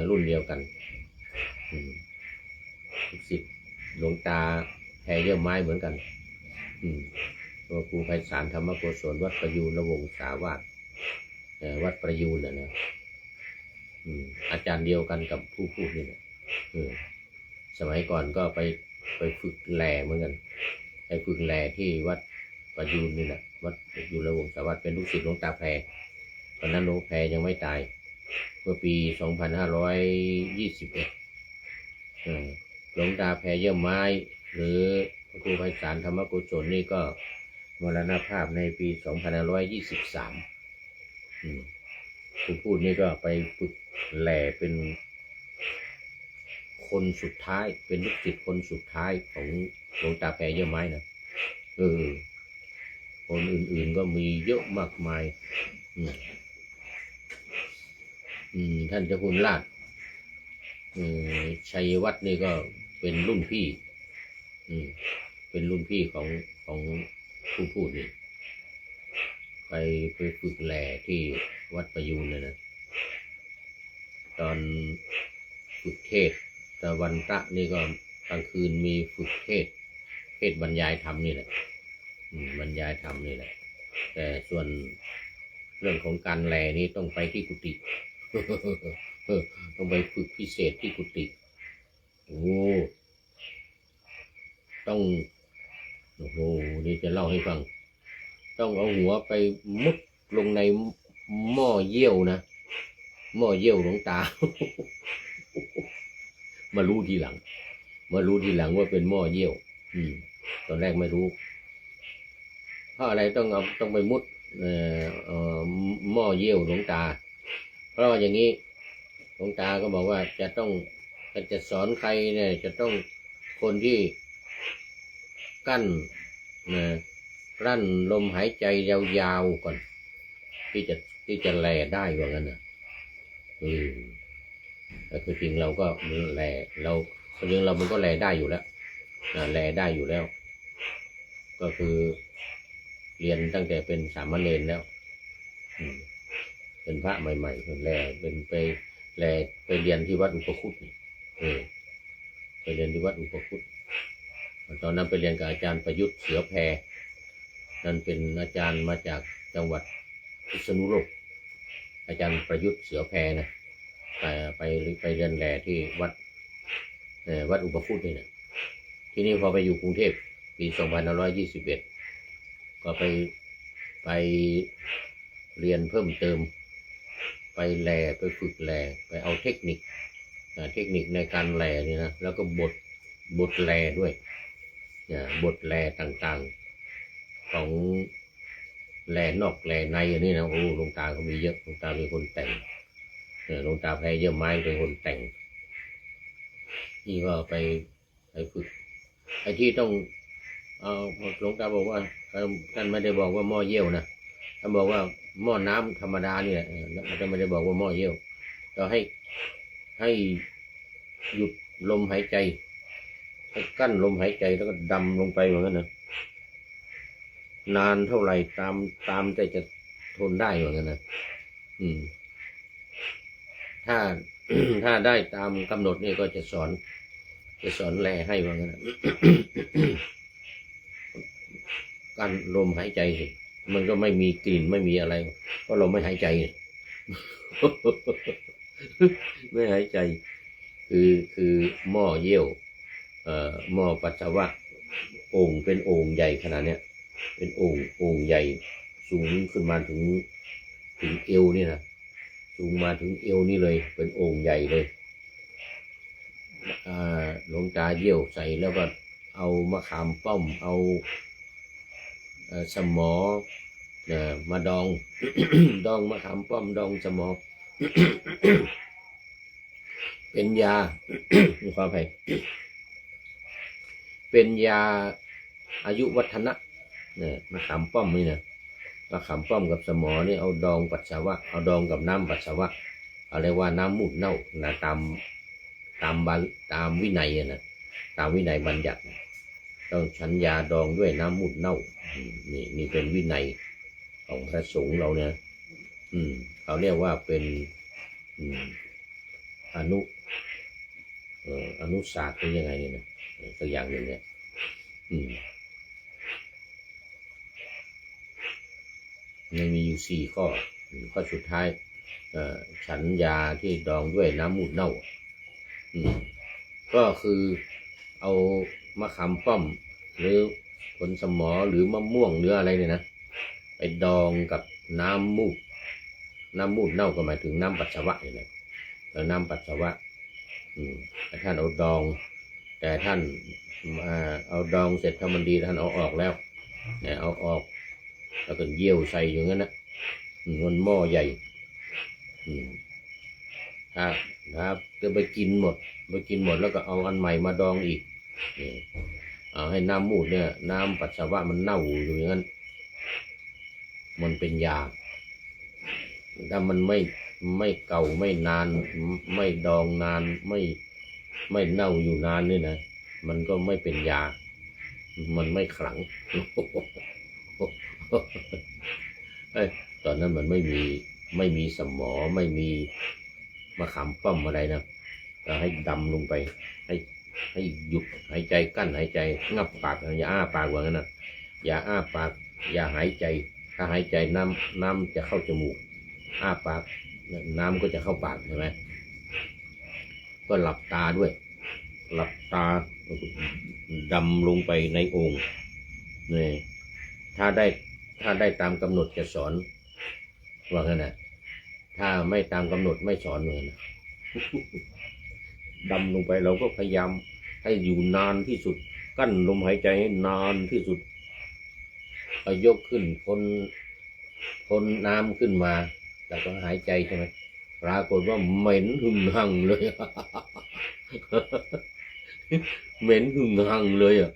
รุ่นเดียวกันลูกศิษย์หลวงตาแพรเยี่ยมไม้เหมือนกันตัวครูไพศาลธรรมโกศลวัดประยูรวงศาวาสวัดประยูรนะอาจารย์เดียวกันกับผู้พูดนี่นะสมัยก่อนก็ไปฝึกแหล่เหมือนกันไปฝึกแหล่ที่วัดประยูรนี่แหละวัดประยูรวงศาวาสเป็นลูกศิษย์หลวงตาแพรตอนนั้นหลวงแพรยังไม่ตายเมื่อปี2521หลวงตาแพรเยี่ยมไม้หรือพระครูไพศาลธรรมโกศลนี่ก็มรณภาพในปี2523ผู้พูดนี่ก็ไปฝึกแหล่เป็นคนสุดท้ายเป็นลูกศิษย์คนสุดท้ายของหลวงตาแพรเยี่ยมไม้นะคนอื่นๆก็มีเยอะมากมายท่านเจ้าคุณราชชัยวัฒน์นี่ก็เป็นรุ่นพี่เป็นรุ่นพี่ของผู้พูดนี่ไปฝึกแหล่ที่วัดประยูรเลยนะตอนฝึกเทศแต่วันพระนี่ก็กลางคืนมีฝึกเทศบรรยายธรรมนี่แหละบรรยายธรรมนี่แหละแต่ส่วนเรื่องของการแหล่นี่ต้องไปที่กุฏิต้องไปฝึกพิเศษที่กุฏินี่จะเล่าให้ฟังต้องเอาหัวไปมุดลงในหม้อเยี่ยวนะหม้อเยี่ยวหลวงตา มารู้ทีหลังว่าเป็นหม้อเยี่ยวตอนแรกไม่รู้เพราะอะไรต้องไปมุดหม้อเยี่ยวหลวงตาเพราะว่าอย่างนี้หลวงตาก็บอกว่าจะสอนใครเนี่ยจะต้องคนที่กั้นลมหายใจยาวๆก่อนที่จะแลได้ว่างั้นนะแต่คือจริงเราก็แลเราเรื่องเรามันก็แลได้อยู่แล้วแลได้อยู่แล้วก็คือเรียนตั้งแต่เป็นสามเณรแล้วเป็นพระใหม่ๆแลเป็นไปเรียนที่วัดอุปคุตไปเรียนที่วัดอุปคุตตอนนั้นไปเรียนกับอาจารย์ประยุทธ์เสือแพรนั่นเป็นอาจารย์มาจากจังหวัดพิษณุโลกอาจารย์ประยุทธ์เสือแพรนะไปเรียนแหล่ที่วัดอุปคุตนี่นะที่นี่พอไปอยู่กรุงเทพปี2521ก็ไปเรียนเพิ่มเติมไปแหล่ไปฝึกแหล่ไปเอาเทคนิคในการแหล่นี่นะแล้วก็บทแหล่ด้วยบทแหล่ต่างๆของแหล่นอกแหล่ในอย่างนี้นะหลวงตาเขามีเยอะหลวงตาเป็นคนแต่งหลวงตาแพรเยี่ยมไม้เป็นคนแต่งนี่ก็ไปฝึกไอ้ที่ต้องหลวงตาบอกว่าท่านไม่ได้บอกว่าหม้อเยี่ยวนะท่านบอกว่าหม้อน้ำธรรมดานี่แหละท่านไม่ได้บอกว่าหม้อเยี่ยวเราให้หยุดลมหายใจให้กั้นลมหายใจแล้วก็ดำลงไปเหมือนกันนะนานเท่าไหร่ตามแต่จะทนได้เหมือนกันนะถ้าได้ตามกำหนดนี่ก็จะสอนแลให้ว่างั้นกั้นลมหายใจสิมันก็ไม่มีกลิ่นไม่มีอะไรเพราะเราไม่หายใจ ไม่หายใจคือหม้อเยี่ยวหม้อปัสสาวะเป็นโอ่งใหญ่ขนาดเนี้ยเป็นโอ่งใหญ่สูงขึ้นมาถึงเอวนี่นะสูงมาถึงเอวนี่เลยเป็นโอ่งใหญ่เลยหลวงตาเยี่ยวใส่แล้วก็เอามะขามป้อมเอาสมอมาดอง ดองมะขามป้อมดองสมอ เป็นยา ขออภัยเป็นยาอายุวัฒนะมะขามป้อมนี่นะมะขามป้อมกับสมอนี่เอาดองปัสสาวะเอาดองกับน้ำปัสสาวะอะไรว่าน้ำมูดเน่านะตามวินัยนะตามวินัยบัญญัติต้องฉันยาดองด้วยน้ำมูดเน่านี่เป็นวินัยของพระสงฆ์เราเนี่ยเขาเรียกว่าเป็น อนุอนุศาสตร์หรือยังไงเนี่ยนะสักอย่างหนึ่งเนี่ยมันมีอยู่4 ข้อข้อสุดท้ายฉันยาที่ดองด้วยน้ำมูดเน่าก็คือเอามะขามป้อมหรือผลสมอหรือมะม่วงหรืออะไรเนี่ยนะไปดองกับน้ำมูดเน่าก็หมายถึงน้ำปัสสาวะนี่แหละแล้วน้ำปัสสาวะท่านเอาดอง แต่ท่านเอาดองเสร็จถ้ามันดีท่านเอาออกแล้วเอาออกแล้วก็เยี่ยวใส่อย่างนั้นนะมันหม้อใหญ่ครับจะไปกินหมดแล้วก็เอาอันใหม่มาดองอีกเอาให้น้ำมูดเนี่ยน้ำปัสสาวะมันเน่าอยู่อย่างนั้นมันเป็นยาถ้ามันไม่เก่าไม่นานไม่ดองนานไม่เน่าอยู่นานนี่นะมันก็ไม่เป็นยามันไม่ขลัง ตอนนั้นมันไม่มีสมอไม่มีมะขามป้อมอะไรนะเราให้ดำลงไปให้หยุดหายใจกั้นหายใจงับปากอย่าอ้าปากว่างั้นนะอย่าอ้าปากอย่าหายใจถ้าหายใจน้ำจะเข้าจมูกอ้าปากน้ำก็จะเข้าปากใช่ไหมก็หลับตาด้วยหลับตาดำลงไปในโอ่งนี่ถ้าได้ตามกำหนดจะสอนว่างั้นนะถ้าไม่ตามกำหนดไม่สอนเลยนะดำลงไปเราก็พยายามให้อยู่นานที่สุดกั้นลมหายใจให้นานที่สุดเอายกขึ้นพ้นน้ำขึ้นมาแล้วก็หายใจใช่ไหมปรากฏว่าเหม็นหึ่งหังเลย เหม็นหึ่งหังเลยอ่ะ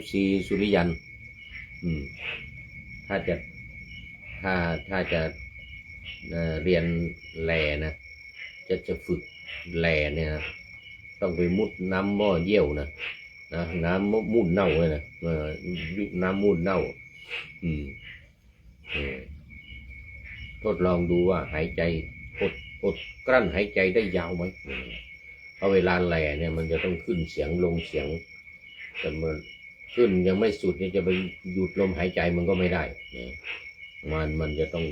FC สุริยันถ้าจะเรียนแลนะจะฝึกแลเนี่ยต้องไปมุดน้ำหม้อเยี่ยวนะน้ำมูดเน่าเลยนะน้ำมูดเน่าทดลองดูว่าหายใจอดกลั้นหายใจได้ยาวไหมเพราะเวลาแหล่เนี่ยมันจะต้องขึ้นเสียงลงเสียงแต่มันขึ้นยังไม่สุดเนี่ยจะไปหยุดลมหายใจมันก็ไม่ได้มันจะต้อง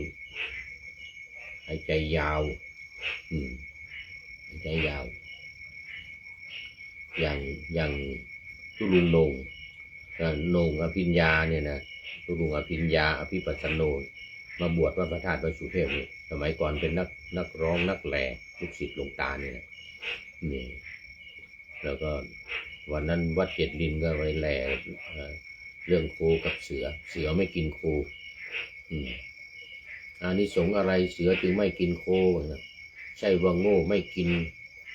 หายใจยาวหายใจยาวอย่างตุลุงโหน่งอภิญญาเนี่ยนะตุลุงอภิญญาอภิปัสสโนมาบวชวัดพระธาตุดอยสุเทพนี่สมัยก่อนเป็นนักร้องนักแหล่ลูกศิษย์หลวงตาเนี่ยนะนี่แล้วก็วันนั้นวัดเจ็ดลินก็ไปแหล่เรื่องโคกับเสือไม่กินโคอานิสงส์อะไรเสือจึงไม่กินโคนะใช่ว่าโง่ไม่กิน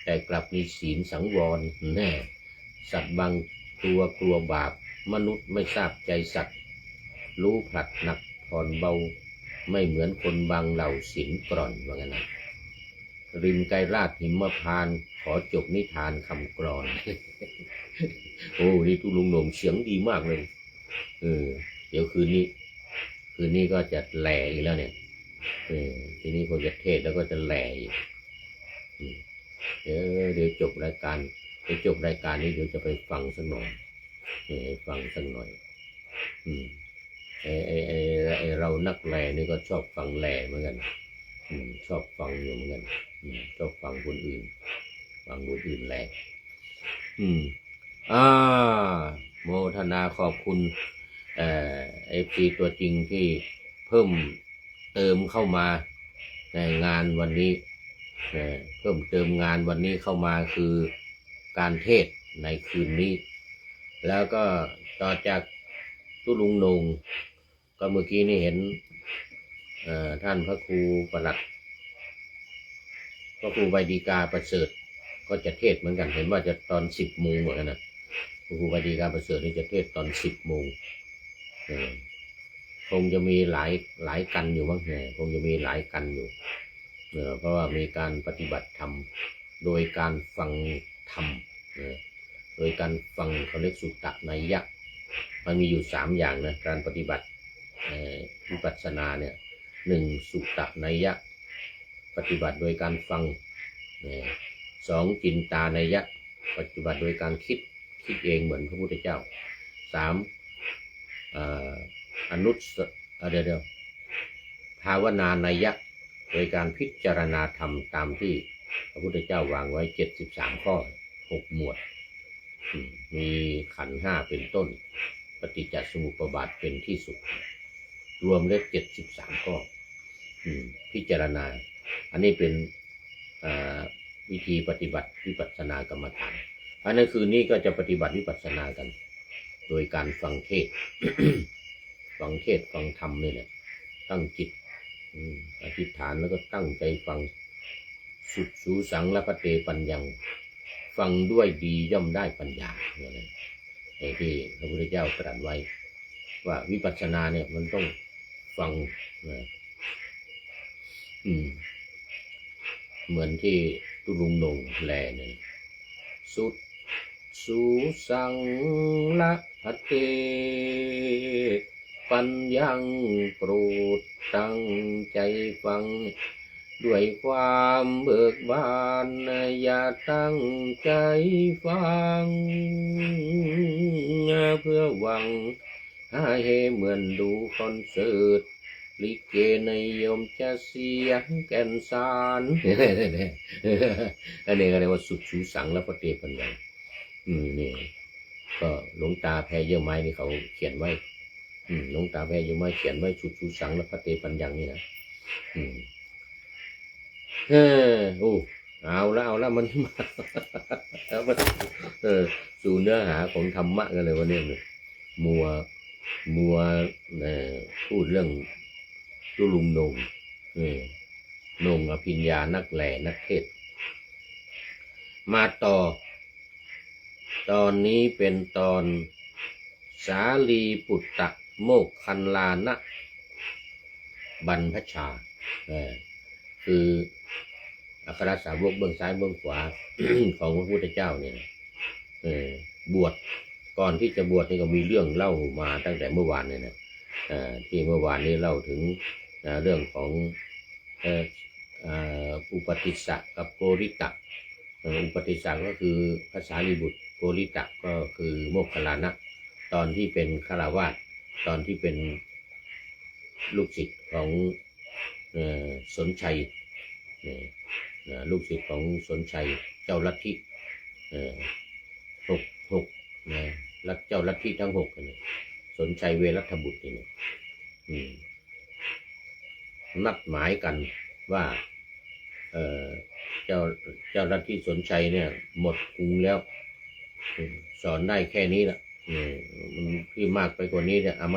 แต่กลับมีศีลสังวรแน่สัตว์บางตัวกลัวบาปมนุษย์ไม่ทราบใจสัตว์รู้ผลัดหนักผ่อนเบาไม่เหมือนคนบางเหล่าศีลกร่อนว่างั้นนะริมไกรลาดหิมพานต์ขอจบนิทานคำกลอน โอ้นี่ทุลุงโหน่งเสียงดีมากเลยเดี๋ยวคืนนี้ก็จะแหล่อีกแล้วเนี่ยทีนี้ผมจะเทศแล้วก็จะแหล่อีกเดี๋ยวจบรายการนี้เดี๋ยวจะไปฟังสักหน่อยฟังสักหน่อยเรานักแหล่นี่ก็ชอบฟังแหล่เหมือนกันชอบฟังอยู่เหมือนกันชอบฟังคนอื่นแหล่โมทนาขอบคุณFC ตัวจริงที่เพิ่มเติมเข้ามาในงานวันนี้เพิ่มเติมงานวันนี้เข้ามาคือการเทศในคืนนี้แล้วก็ต่อจากตุลุงโหน่งก็เมื่อกี้นี่เห็นท่านพระครูประหลัดพระครูใบดีกาประเสริฐก็จะเทศเหมือนกันเห็นว่าจะตอน10 โมงเหมือนกันนะพระครูใบดีกาประเสริฐนี่จะเทศตอน10 โมงคงจะมีหลายกันอยู่บ้างคงจะมีหลายกันอยู่เพราะว่ามีการปฏิบัติธรรมโดยการฟังธรรมโดยการฟังเขาเรียกสุตตนัยยะมันมีอยู่3อย่างนะการปฏิบัติวิปัสสนาเนี่ย1สุตตนัยยะ ปฏิบัติโดยการฟังสองจินตานัยยะปฏิบัติโดยการคิดเองเหมือนพระพุทธเจ้าสามอนุสเดี๋ยวภาวนานัยยะโดยการพิจารณาธรรมตามที่พระพุทธเจ้าวางไว้73ข้อ6หมวดมีขันธ์5เป็นต้นปฏิจจสมุปบาทเป็นที่สุดรวมแล้ว73ข้อพิจารณาอันนี้เป็นวิธีปฏิบัติวิปัสสนากรรมฐานอันนั้นคืนนี้ก็จะปฏิบัติวิปัสสนากันโดยการฟังเทศ ฟังเทศฟังธรรมนี่แหละตั้งจิตอธิษฐานแล้วก็ตั้งใจฟังสุดสูสังละพะเตปัญญังฟังด้วยดีย่อมได้ปัญญาเนี่ยที่พระพุทธเจ้าตรัสไว้ว่าวิปัสสนาเนี่ยมันต้องฟังเหมือนที่ตุลุงนงแลเนี่ยสุดสูสังละพะเตปัญญังโปรดตั้งใจฟังด้วยความเบิกบานอย่าตั้งใจฟังเพื่อหวังหาเฮเหมือนดูคอนเสิร์ตลิเกในยมจะเสียงแก่นสารอันนี้ก็เรียกว่าสุดสูสังและพระเตปัญญังนี่ก็หลวงตาแพรเยอะไม้นี่เขาเขียนไว้หลวงตาแพรเยอะไม้เขียนไว้สุดสูสังและพระเตปัญญังนี่นะเอาละมันมาสู่เนื้อหาของธรรมะกันเลยวันนี้มัวพูดเรื่องตุลุงนงนงอภิญญานักแหล่นักเทศมาต่อตอนนี้เป็นตอนสาลีปุตตะโมกขันลานะบรรพชาคืออัครสาวกเบื้องซ้ายเบื้องขวา ของพระพุทธเจ้าเนี่ยบวชก่อนที่จะบวชนี่ก็มีเรื่องเล่ามาตั้งแต่เมื่อวานเนี่ยนะที่เมื่อวานนี้เล่าถึงเรื่องของอุปติสสะกับโกริตะอุปติสสะก็คือภาษาลีบุตรโกริตะก็คือโมคคัลลานะตอนที่เป็นฆราวาสตอนที่เป็นลูกศิษย์ของสนชัยลูกศิษย์ของสนชัยเจ้าลัทธิหกเจ้าลัทธิทั้ง6เนี่ยสนชัยเวรัตบุตรเนี่ยนัดหมายกันว่าเจ้าลัทธิสนชัยเนี่ยหมดกรุงแล้วสอนได้แค่นี้ละมันที่มากไปกว่านี้เนี่ยอม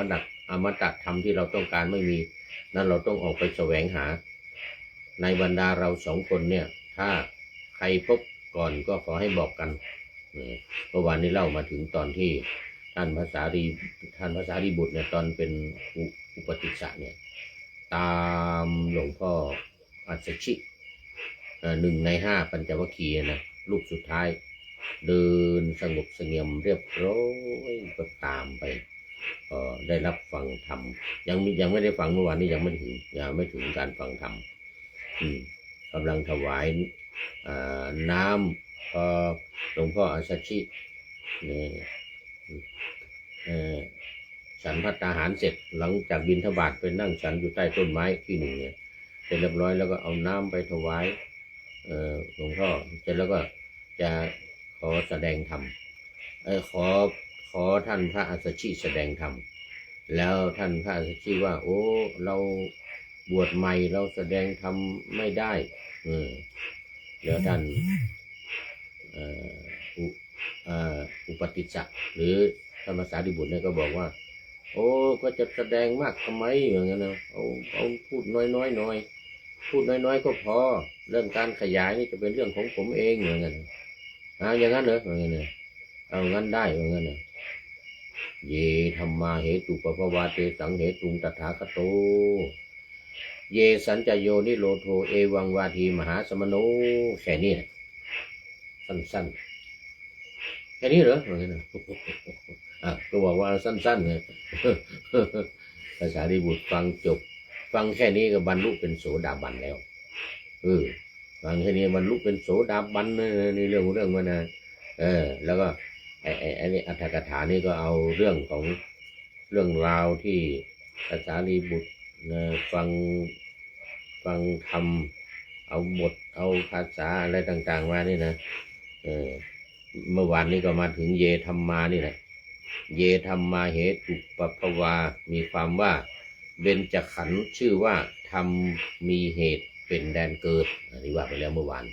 ตะธรรมที่เราต้องการไม่มีนั้นเราต้องออกไปแสวงหาในบรรดาเรา2 คนเนี่ยถ้าใครพบก่อนก็ขอให้บอกกันเมื่อวานนี้เล่ามาถึงตอนที่ท่านภาษารีบุตรเนี่ยตอนเป็นอุปติสสะเนี่ยตามหลวงพ่ออัสสชิ1 ใน 5ปัญจวัคคีย์นะรูปสุดท้ายเดินสงบเสงี่ยมเรียบร้อยก็ตามไปได้รับฟังธรรมยังไม่ได้ฟังเมื่อวานนี้ยังไม่ถึงการฟังธรรมกำลังถวายน้ำพอหลวงพ่ออัสสชิฉันภัตตาหารเสร็จหลังจากบิณฑบาตไปนั่งฉันอยู่ใต้ต้นไม้ที่หนึ่งเนี่ยเสร็จเรียบร้อยแล้วก็เอาน้ำไปถวายหลวงพ่อเสร็จแล้วก็จะขอแสดงธรรมขอท่านพระอัสสชิแสดงธรรมแล้วท่านพระอัสสชิว่าโอ้เราบวชใหม่เราแสดงธรรมไม่ได้แล้วท่านอุปติสสะหรือธรรมสารีบุตรเนี่ยก็บอกว่าโอ้ก็จะแสดงมากทำไมอย่างนั้นนะเอาพูดน้อยหน่อยพูดน้อยก็พอเรื่องการขยายนี่จะเป็นเรื่องของผมเองอย่างนั้นอย่างนั้นเหรออย่างนั้นเอางั้นได้อย่างนั้นนะเยธรรมาเหตุปภวาเตสังเหตุตถาคโตเยสัญจโยนิโรโธเอวังวาทีมหาสมโนแค่นี้นะสั้นๆแค่นี้เหรออย่างนั้นก็บอกว่าสั้นๆไงภาษารีบุตรฟังจบฟังแค่นี้ก็บรรลุเป็นโสดาบันแล้ว ฟังแค่นี้มันลุกเป็นโสดาบันในเรื่องมันนะแล้วก็ไอ้นี่อัตถกถานี่ก็เอาเรื่องของเรื่องราวที่พระสารีบุตรฟังธรรมเอาบทเอาภาษาอะไรต่างๆมานี่นะเมื่อวานนี้ก็มาถึงเยธัมมานี่แหละเยธัมมาเหตุปปภวามีความว่าเบญจขันธ์ชื่อว่าธรรมมีเหตุเป็นแดนเกิดที่ว่าไปแล้วเมื่อวาน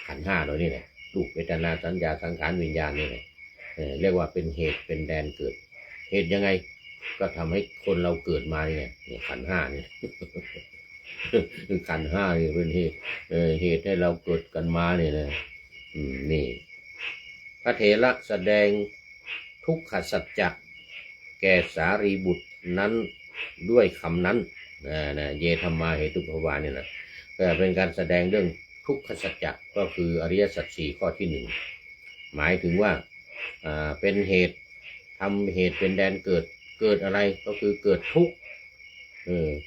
ขันธ์ห้าเรานี่แหละรูปเวทนาสัญญาสังขารวิญญาณนี่แหละเรียกว่าเป็นเหตุเป็นแดนเกิดเหตุยังไงก็ทำให้คนเราเกิดมาเนี่ยขันธ์ห้านี่ ขันธ์ห้านี่เป็นเหตุให้เราเกิดกันมาเนี่ยนะนี่พระเถระแสดงทุกขสัจจะแก่สารีบุตรนั้นด้วยคำนั้นเยธัมมาเหตุปปภวาเนี่ยนะก็เป็นการแสดงเรื่องทุกขสัจจะก็คืออริยสัจสี่ข้อที่หนึ่งหมายถึงว่าเป็นเหตุทำเหตุเป็นแดนเกิดอะไรก็คือเกิดทุกข์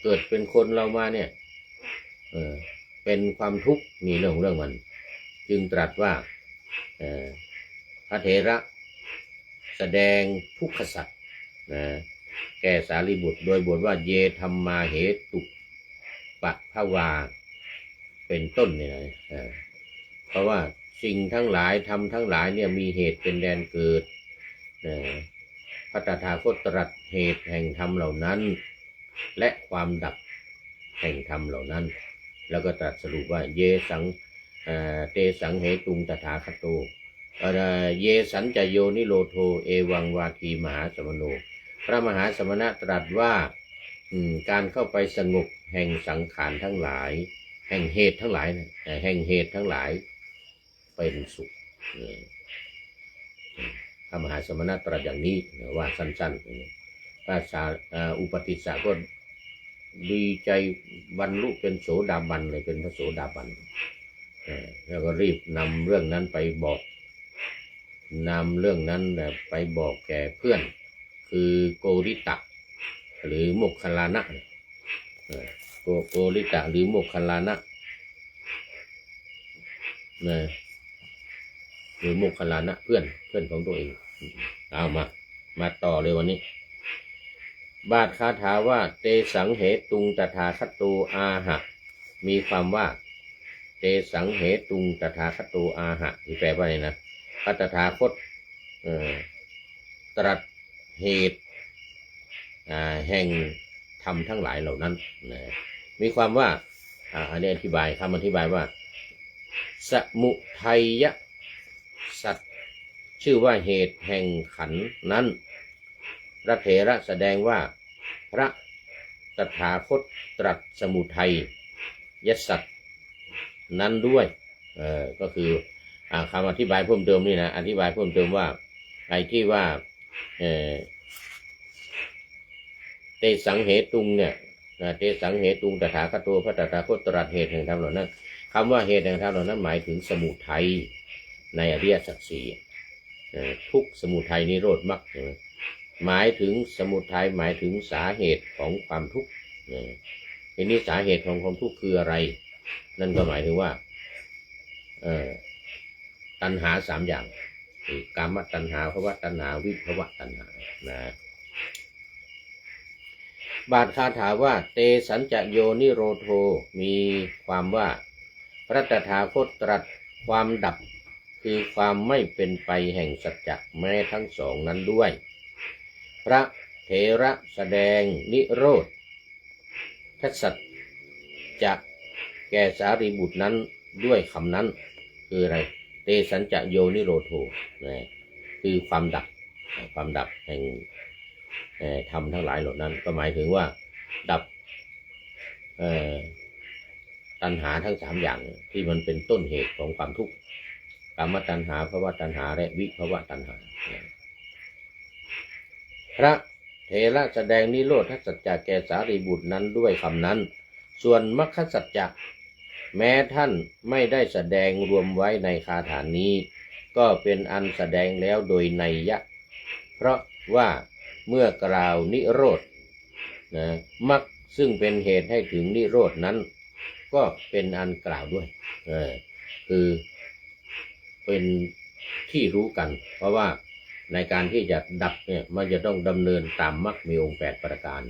เกิดเป็นคนเรามาเนี่ยเป็นความทุกข์มีเรื่องมันจึงตรัสว่าพระเถระแสดงทุกขสัจแก่สารีบุตรโดยบทว่าเยธัมมาเหตุปปภวาเป็นต้นเนี่ยนะเพราะว่าสิ่งทั้งหลายทำทั้งหลายเนี่ยมีเหตุเป็นแดนเกิดพระตถาคตตรัสเหตุแห่งธรรมเหล่านั้นและความดับแห่งธรรมเหล่านั้นแล้วก็ตรัสสรุปว่าเยสังเตสังเหตุงตถาคโตเยสัญจโยนิโรโธเอวังวาทีมหาสมโนพระมหาสมณะตรัสว่าการเข้าไปสงบแห่งสังขารทั้งหลายแห่งเหตุทั้งหลายแห่งเหตุทั้งหลายเป็นสุขพระมหาสมณะตรัสอย่างนี้ว่าสั้นๆพระสาอุปติสสะก็ดีใจบรรลุเป็นโสดาบันเลยเป็นพระโสดาบันแล้วก็รีบนำเรื่องนั้นไปบอกไปบอกแก่เพื่อนคือโกริตะหรือโมคคัลลานะโกริตะหรือโมคคัลลานะหรือโมคคัลลานะเพื่อนของตัวเองเอามาต่อเลยวันนี้บาทคาถาว่าเตสังเหตุงตถาคโตอาหะมีความว่าเตสังเหตุงตถาคโตอาหะที่แปลว่าไงนะพระตถาคตตรัสเหตุแห่งธรรมทั้งหลายเหล่านั้นมีความว่าอันนี้คำอธิบายว่าสมุทัยสัจชื่อว่าเหตุแห่งขันธ์นั้นพระเถระแสดงว่าพระตถาคตตรัสสมุทัยสัจนั้นด้วยก็คือคำอธิบายเพิ่มเติมนี่นะอธิบายเพิ่มเติมว่าไอ้ที่ว่าเตสังเหตุงเนี่ยเตสังเหตุงตถาคตพระตถาคตตรัสเหตุแห่งธรรมเหล่านั้นคำว่าเหตุแห่งธรรมเหล่านั้นหมายถึงสมุทัยในอริยสัจสี่ทุกสมุทัยนิโรธมรรคหมายถึงสมุทัยหมายถึงสาเหตุของความทุกข์ทีนี้สาเหตุของความทุกข์คืออะไรนั่นก็หมายถึงว่าตัณหาสามอย่างกามตัณหาภวตัณหาวิภวตัณหาบาทคาถาว่าเตสัญจโยนิโรโธมีความว่าพระตถาคตตรัสความดับคือความไม่เป็นไปแห่งสัจจะแม้ทั้งสองนั้นด้วยพระเถระแสดงนิโรธทัศสัจจะแก่สารีบุตรนั้นด้วยคำนั้นคืออะไรเตสัญจโยนิโรโธคือความดับแห่งธรรมทั้งหลายเหล่านั้นก็หมายถึงว่าดับตัณหาทั้งสามอย่างที่มันเป็นต้นเหตุของความทุกข์กามตัณหาภวตัณหาและวิภวตัณหาพระเถระแสดงนิโรธสัจจะแก่สารีบุตรนั้นด้วยคำนั้นส่วนมรรคสัจจะแม้ท่านไม่ได้แสดงรวมไว้ในคาถานี้ก็เป็นอันแสดงแล้วโดยนัยยะเพราะว่าเมื่อกล่าวนิโรธมรรคซึ่งเป็นเหตุให้ถึงนิโรธนั้น ก็เป็นอันกล่าวด้วยคือเป็นที่รู้กันเพราะว่าในการที่จะดับเนี่ยมันจะต้องดำเนินตามมรรคมีองค์8ประการ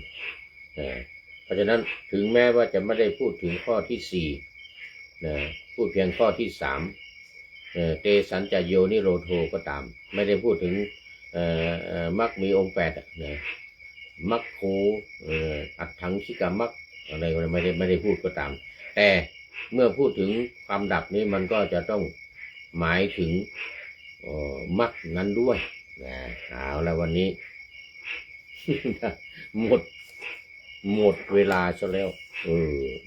เพราะฉะนั้นถึงแม้ว่าจะไม่ได้พูดถึงข้อที่4พูดเพียงข้อที่3เตสัญจโยนิโรโธก็ตามไม่ได้พูดถึงมรรคมีองค์8มรรคโคอัตถังคิกามรรคอะไรไม่ได้พูดก็ตามแต่เมื่อพูดถึงความดับนี้มันก็จะต้องหมายถึงมรรคนั้นด้วยเอาแล้ววันนี้ หมดเวลาซะแล้ว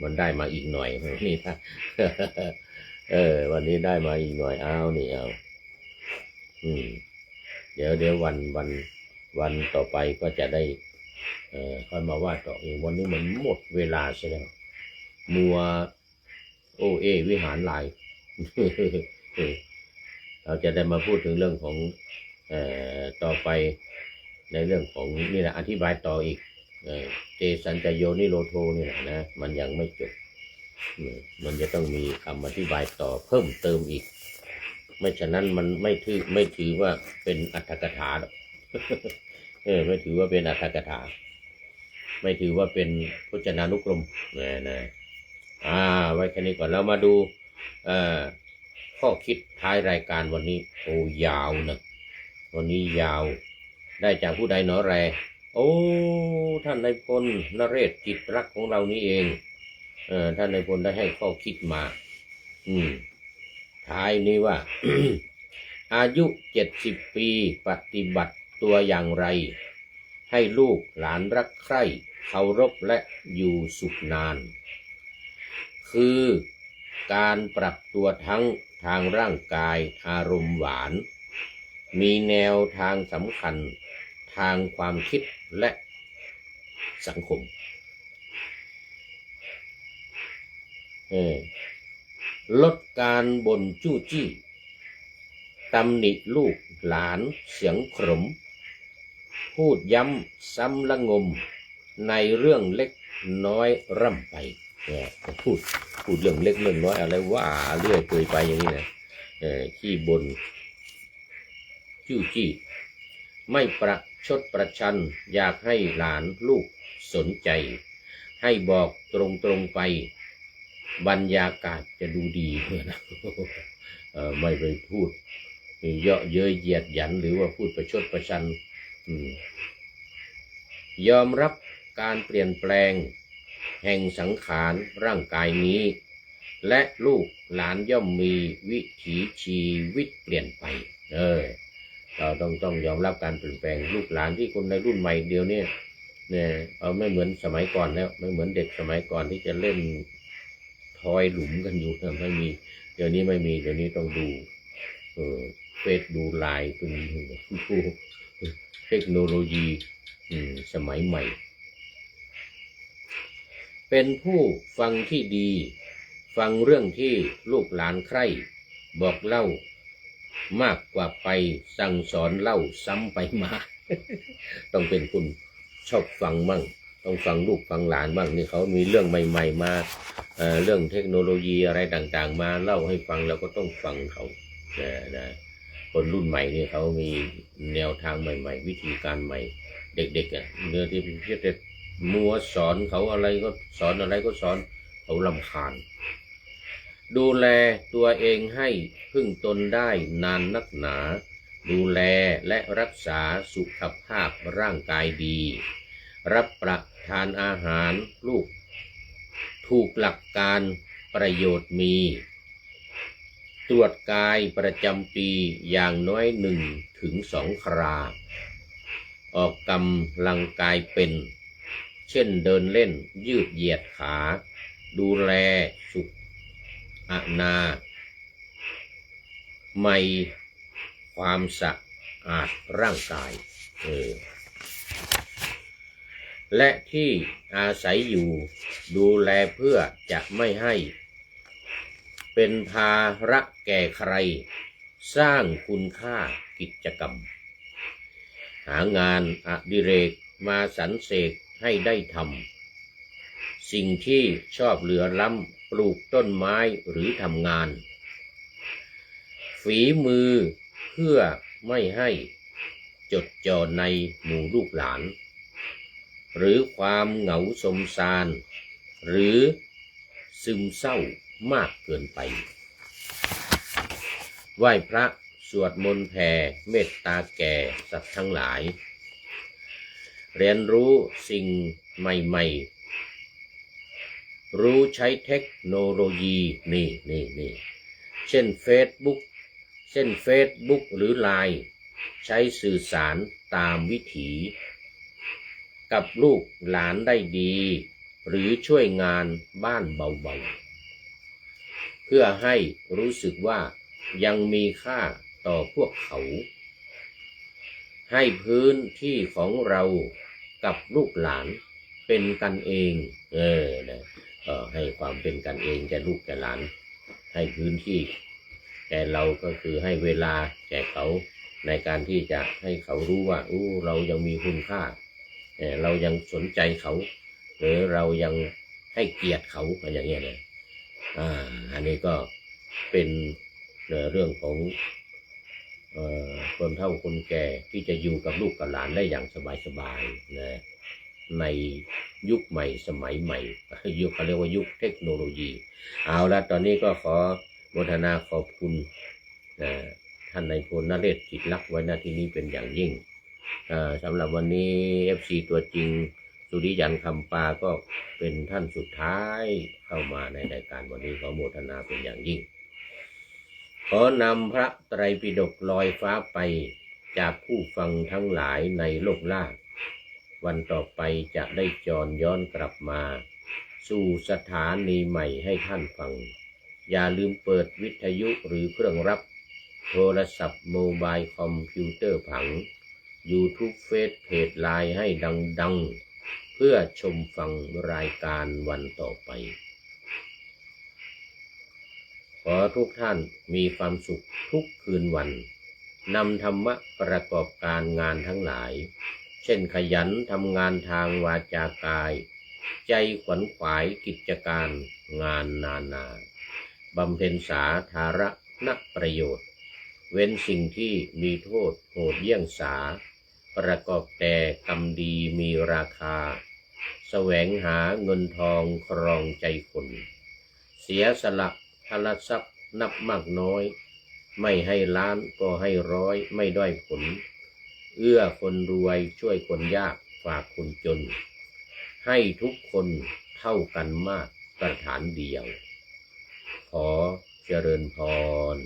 มันได้มาอีกหน่อยนี่นะ วันนี้ได้มาอีกหน่อยเอานี่เอาเดี๋ยววันต่อไปก็จะได้ค่อยมาว่าต่อเองวันนี้มันหมดเวลาซะแล้วมัววิหารหลาย เราจะได้มาพูดถึงเรื่องของต่อไปในเรื่องของนี่แหละอธิบายต่ออีกเตสัญจโยนิโรโธนี่แหละนะมันยังไม่จบมันจะต้องมีคำอธิบายต่อเพิ่มเติมอีกไม่ฉะนั้นมันไม่ถือว่าเป็นอรรถกถาหรอก ไม่ถือว่าเป็นอรรถกถาไม่ถือว่าเป็นพจนานุกรมนะไว้แค่นี้ก่อนแล้วมาดูข้อคิดท้ายรายการวันนี้ยาวนะวันนี้ยาวได้จากผู้ใดหนอแรท่านนายพลนเรศจิตรักของเรานี่เองท่านนายพลได้ให้ข้อคิดมาท้ายนี้ว่า อายุ70 ปีปฏิบัติตัวอย่างไรให้ลูกหลานรักใคร่เคารพและอยู่สุขนานคือการปรับตัวทั้งทางร่างกายอารมณ์หวานมีแนวทางสำคัญทางความคิดและสังคมลดการบ่นจู้จี้ตำหนิลูกหลานเสียงขรึมพูดย้ำซ้ำละงมในเรื่องเล็กน้อยร่ำไปพูดเรื่องเล็กเรื่องน้อยอะไรว่าเรื่อยเปื่อยไปอย่างนี้นะขี้บ่นจู้จี้ไม่ประชดประชันอยากให้หลานลูกสนใจให้บอกตรงไปบรรยากาศจะดูดีนะไม่ไปพูดเยาะเย้ยเหยียดหยันหรือว่าพูดประชดประชันยอมรับการเปลี่ยนแปลงแห่งสังขารร่างกายนี้และลูกหลานย่อมมีวิถีชีวิตเปลี่ยนไปเราต้องยอมรับการเปลี่ยนแปลงลูกหลานที่คนในรุ่นใหม่เดียวเนี่ยไม่เหมือนสมัยก่อนแล้วไม่เหมือนเด็กสมัยก่อนที่จะเล่นทอยหลุมกันอยู่ไม่มีเดี๋ยวนี้ไม่มีเดี๋ยวนี้ต้องดูเฟซดูไลน์เป็นเทคโนโลยีสมัยใหม่เป็นผู้ฟังที่ดีฟังเรื่องที่ลูกหลานใคร่บอกเล่ามากกว่าไปสั่งสอนเล่าซ้ำไปมา ต้องเป็นคุณชอบฟังบ้างต้องฟังลูกฟังหลานบ้างนี่เขามีเรื่องใหม่ๆมาเรื่องเทคโนโลยีอะไรต่างๆมาเล่าให้ฟังเราก็ต้องฟังเขานะคนรุ่นใหม่นี่เขามีแนวทางใหม่ๆวิธีการใหม่เด็กๆเนื้อที่เพียงแต่มัวสอนเขาอะไรก็สอนอะไรก็สอนเขารำคาญดูแลตัวเองให้พึ่งตนได้นานนักหนาดูแลและรักษาสุขภาพร่างกายดีรับประทานอาหารลูกถูกหลักการประโยชน์มีตรวจกายประจำปีอย่างน้อย1 ถึง 2 คราออกกำลังกายเป็นเช่นเดินเล่นยืดเหยียดขาดูแลสุขอนามัยความสะอาดร่างกายและที่อาศัยอยู่ดูแลเพื่อจะไม่ให้เป็นภาระแก่ใครสร้างคุณค่ากิจกรรมหางานอดิเรกมาสรรเสกให้ได้ท สิ่งที่ชอบเหลือล้ำปลูกต้นไม้หรือทำงานฝีมือเพื่อไม่ให้จดจ่อในหมู่ลูกหลานหรือความเหงาสมสารหรือซึมเศร้ามากเกินไปไหว้พระสวดมนต์แผ่เมตตาแก่สัตว์ทั้งหลายเรียนรู้สิ่งใหม่ๆรู้ใช้เทคโนโลยีนี่เช่นเฟซบุ๊กหรือไลน์ใช้สื่อสารตามวิถีกับลูกหลานได้ดีหรือช่วยงานบ้านเบาๆเพื่อให้รู้สึกว่ายังมีค่าต่อพวกเขาให้พื้นที่ของเรากับลูกหลานเป็นกันเองให้ความเป็นกันเองแก่ลูกแก่หลานให้พื้นที่แก่เราก็คือให้เวลาแก่เขาในการที่จะให้เขารู้ว่าเรายังมีคุณค่าเรายังสนใจเขาหรือเรายังให้เกียรติเขาอย่างเงี้ยเลยอันนี้ก็เป็นเรื่องของคนเฒ่าคนแก่ที่จะอยู่กับลูกกับหลานได้อย่างสบายๆนะในยุคใหม่สมัยใหม่ยุคเขาเรียกว่ายุคเทคโนโลยีเอาละตอนนี้ก็ขอโมทนาขอบคุณท่านนายพลนเรศจิตลักษณ์ไว้ณที่นี้เป็นอย่างยิ่งสำหรับวันนี้ FC ตัวจริงสุริยันคำปาก็เป็นท่านสุดท้ายเข้ามาในรายการวันนี้ขอโมทนาเป็นอย่างยิ่งขอนำพระไตรปิฎกลอยฟ้าไปจากผู้ฟังทั้งหลายในโลกล่าวันต่อไปจะได้จรย้อนกลับมาสู่สถานีใหม่ให้ท่านฟังอย่าลืมเปิดวิทยุหรือเครื่องรับโทรศัพท์โมบายคอมพิวเตอร์ผัง YouTube เฟซเพจไลน์ให้ดังๆเพื่อชมฟังรายการวันต่อไปขอทุกท่านมีความสุขทุกคืนวันนำธรรมะประกอบการงานทั้งหลายเช่นขยันทำงานทางวาจากายใจขวนขวายกิจการงานนานาบำเพ็ญสาธารณประโยชน์เว้นสิ่งที่มีโทษโหดเยี่ยงสาประกอบแต่กรรมดีมีราคาแสวงหาเงินทองครองใจคนเสียสละพละทรัพย์นับมากน้อยไม่ให้ล้านก็ให้ร้อยไม่ด้อยผลเอื้อคนรวยช่วยคนยากฝากคนจนให้ทุกคนเท่ากันมากประฐานเดียวขอเจริญพร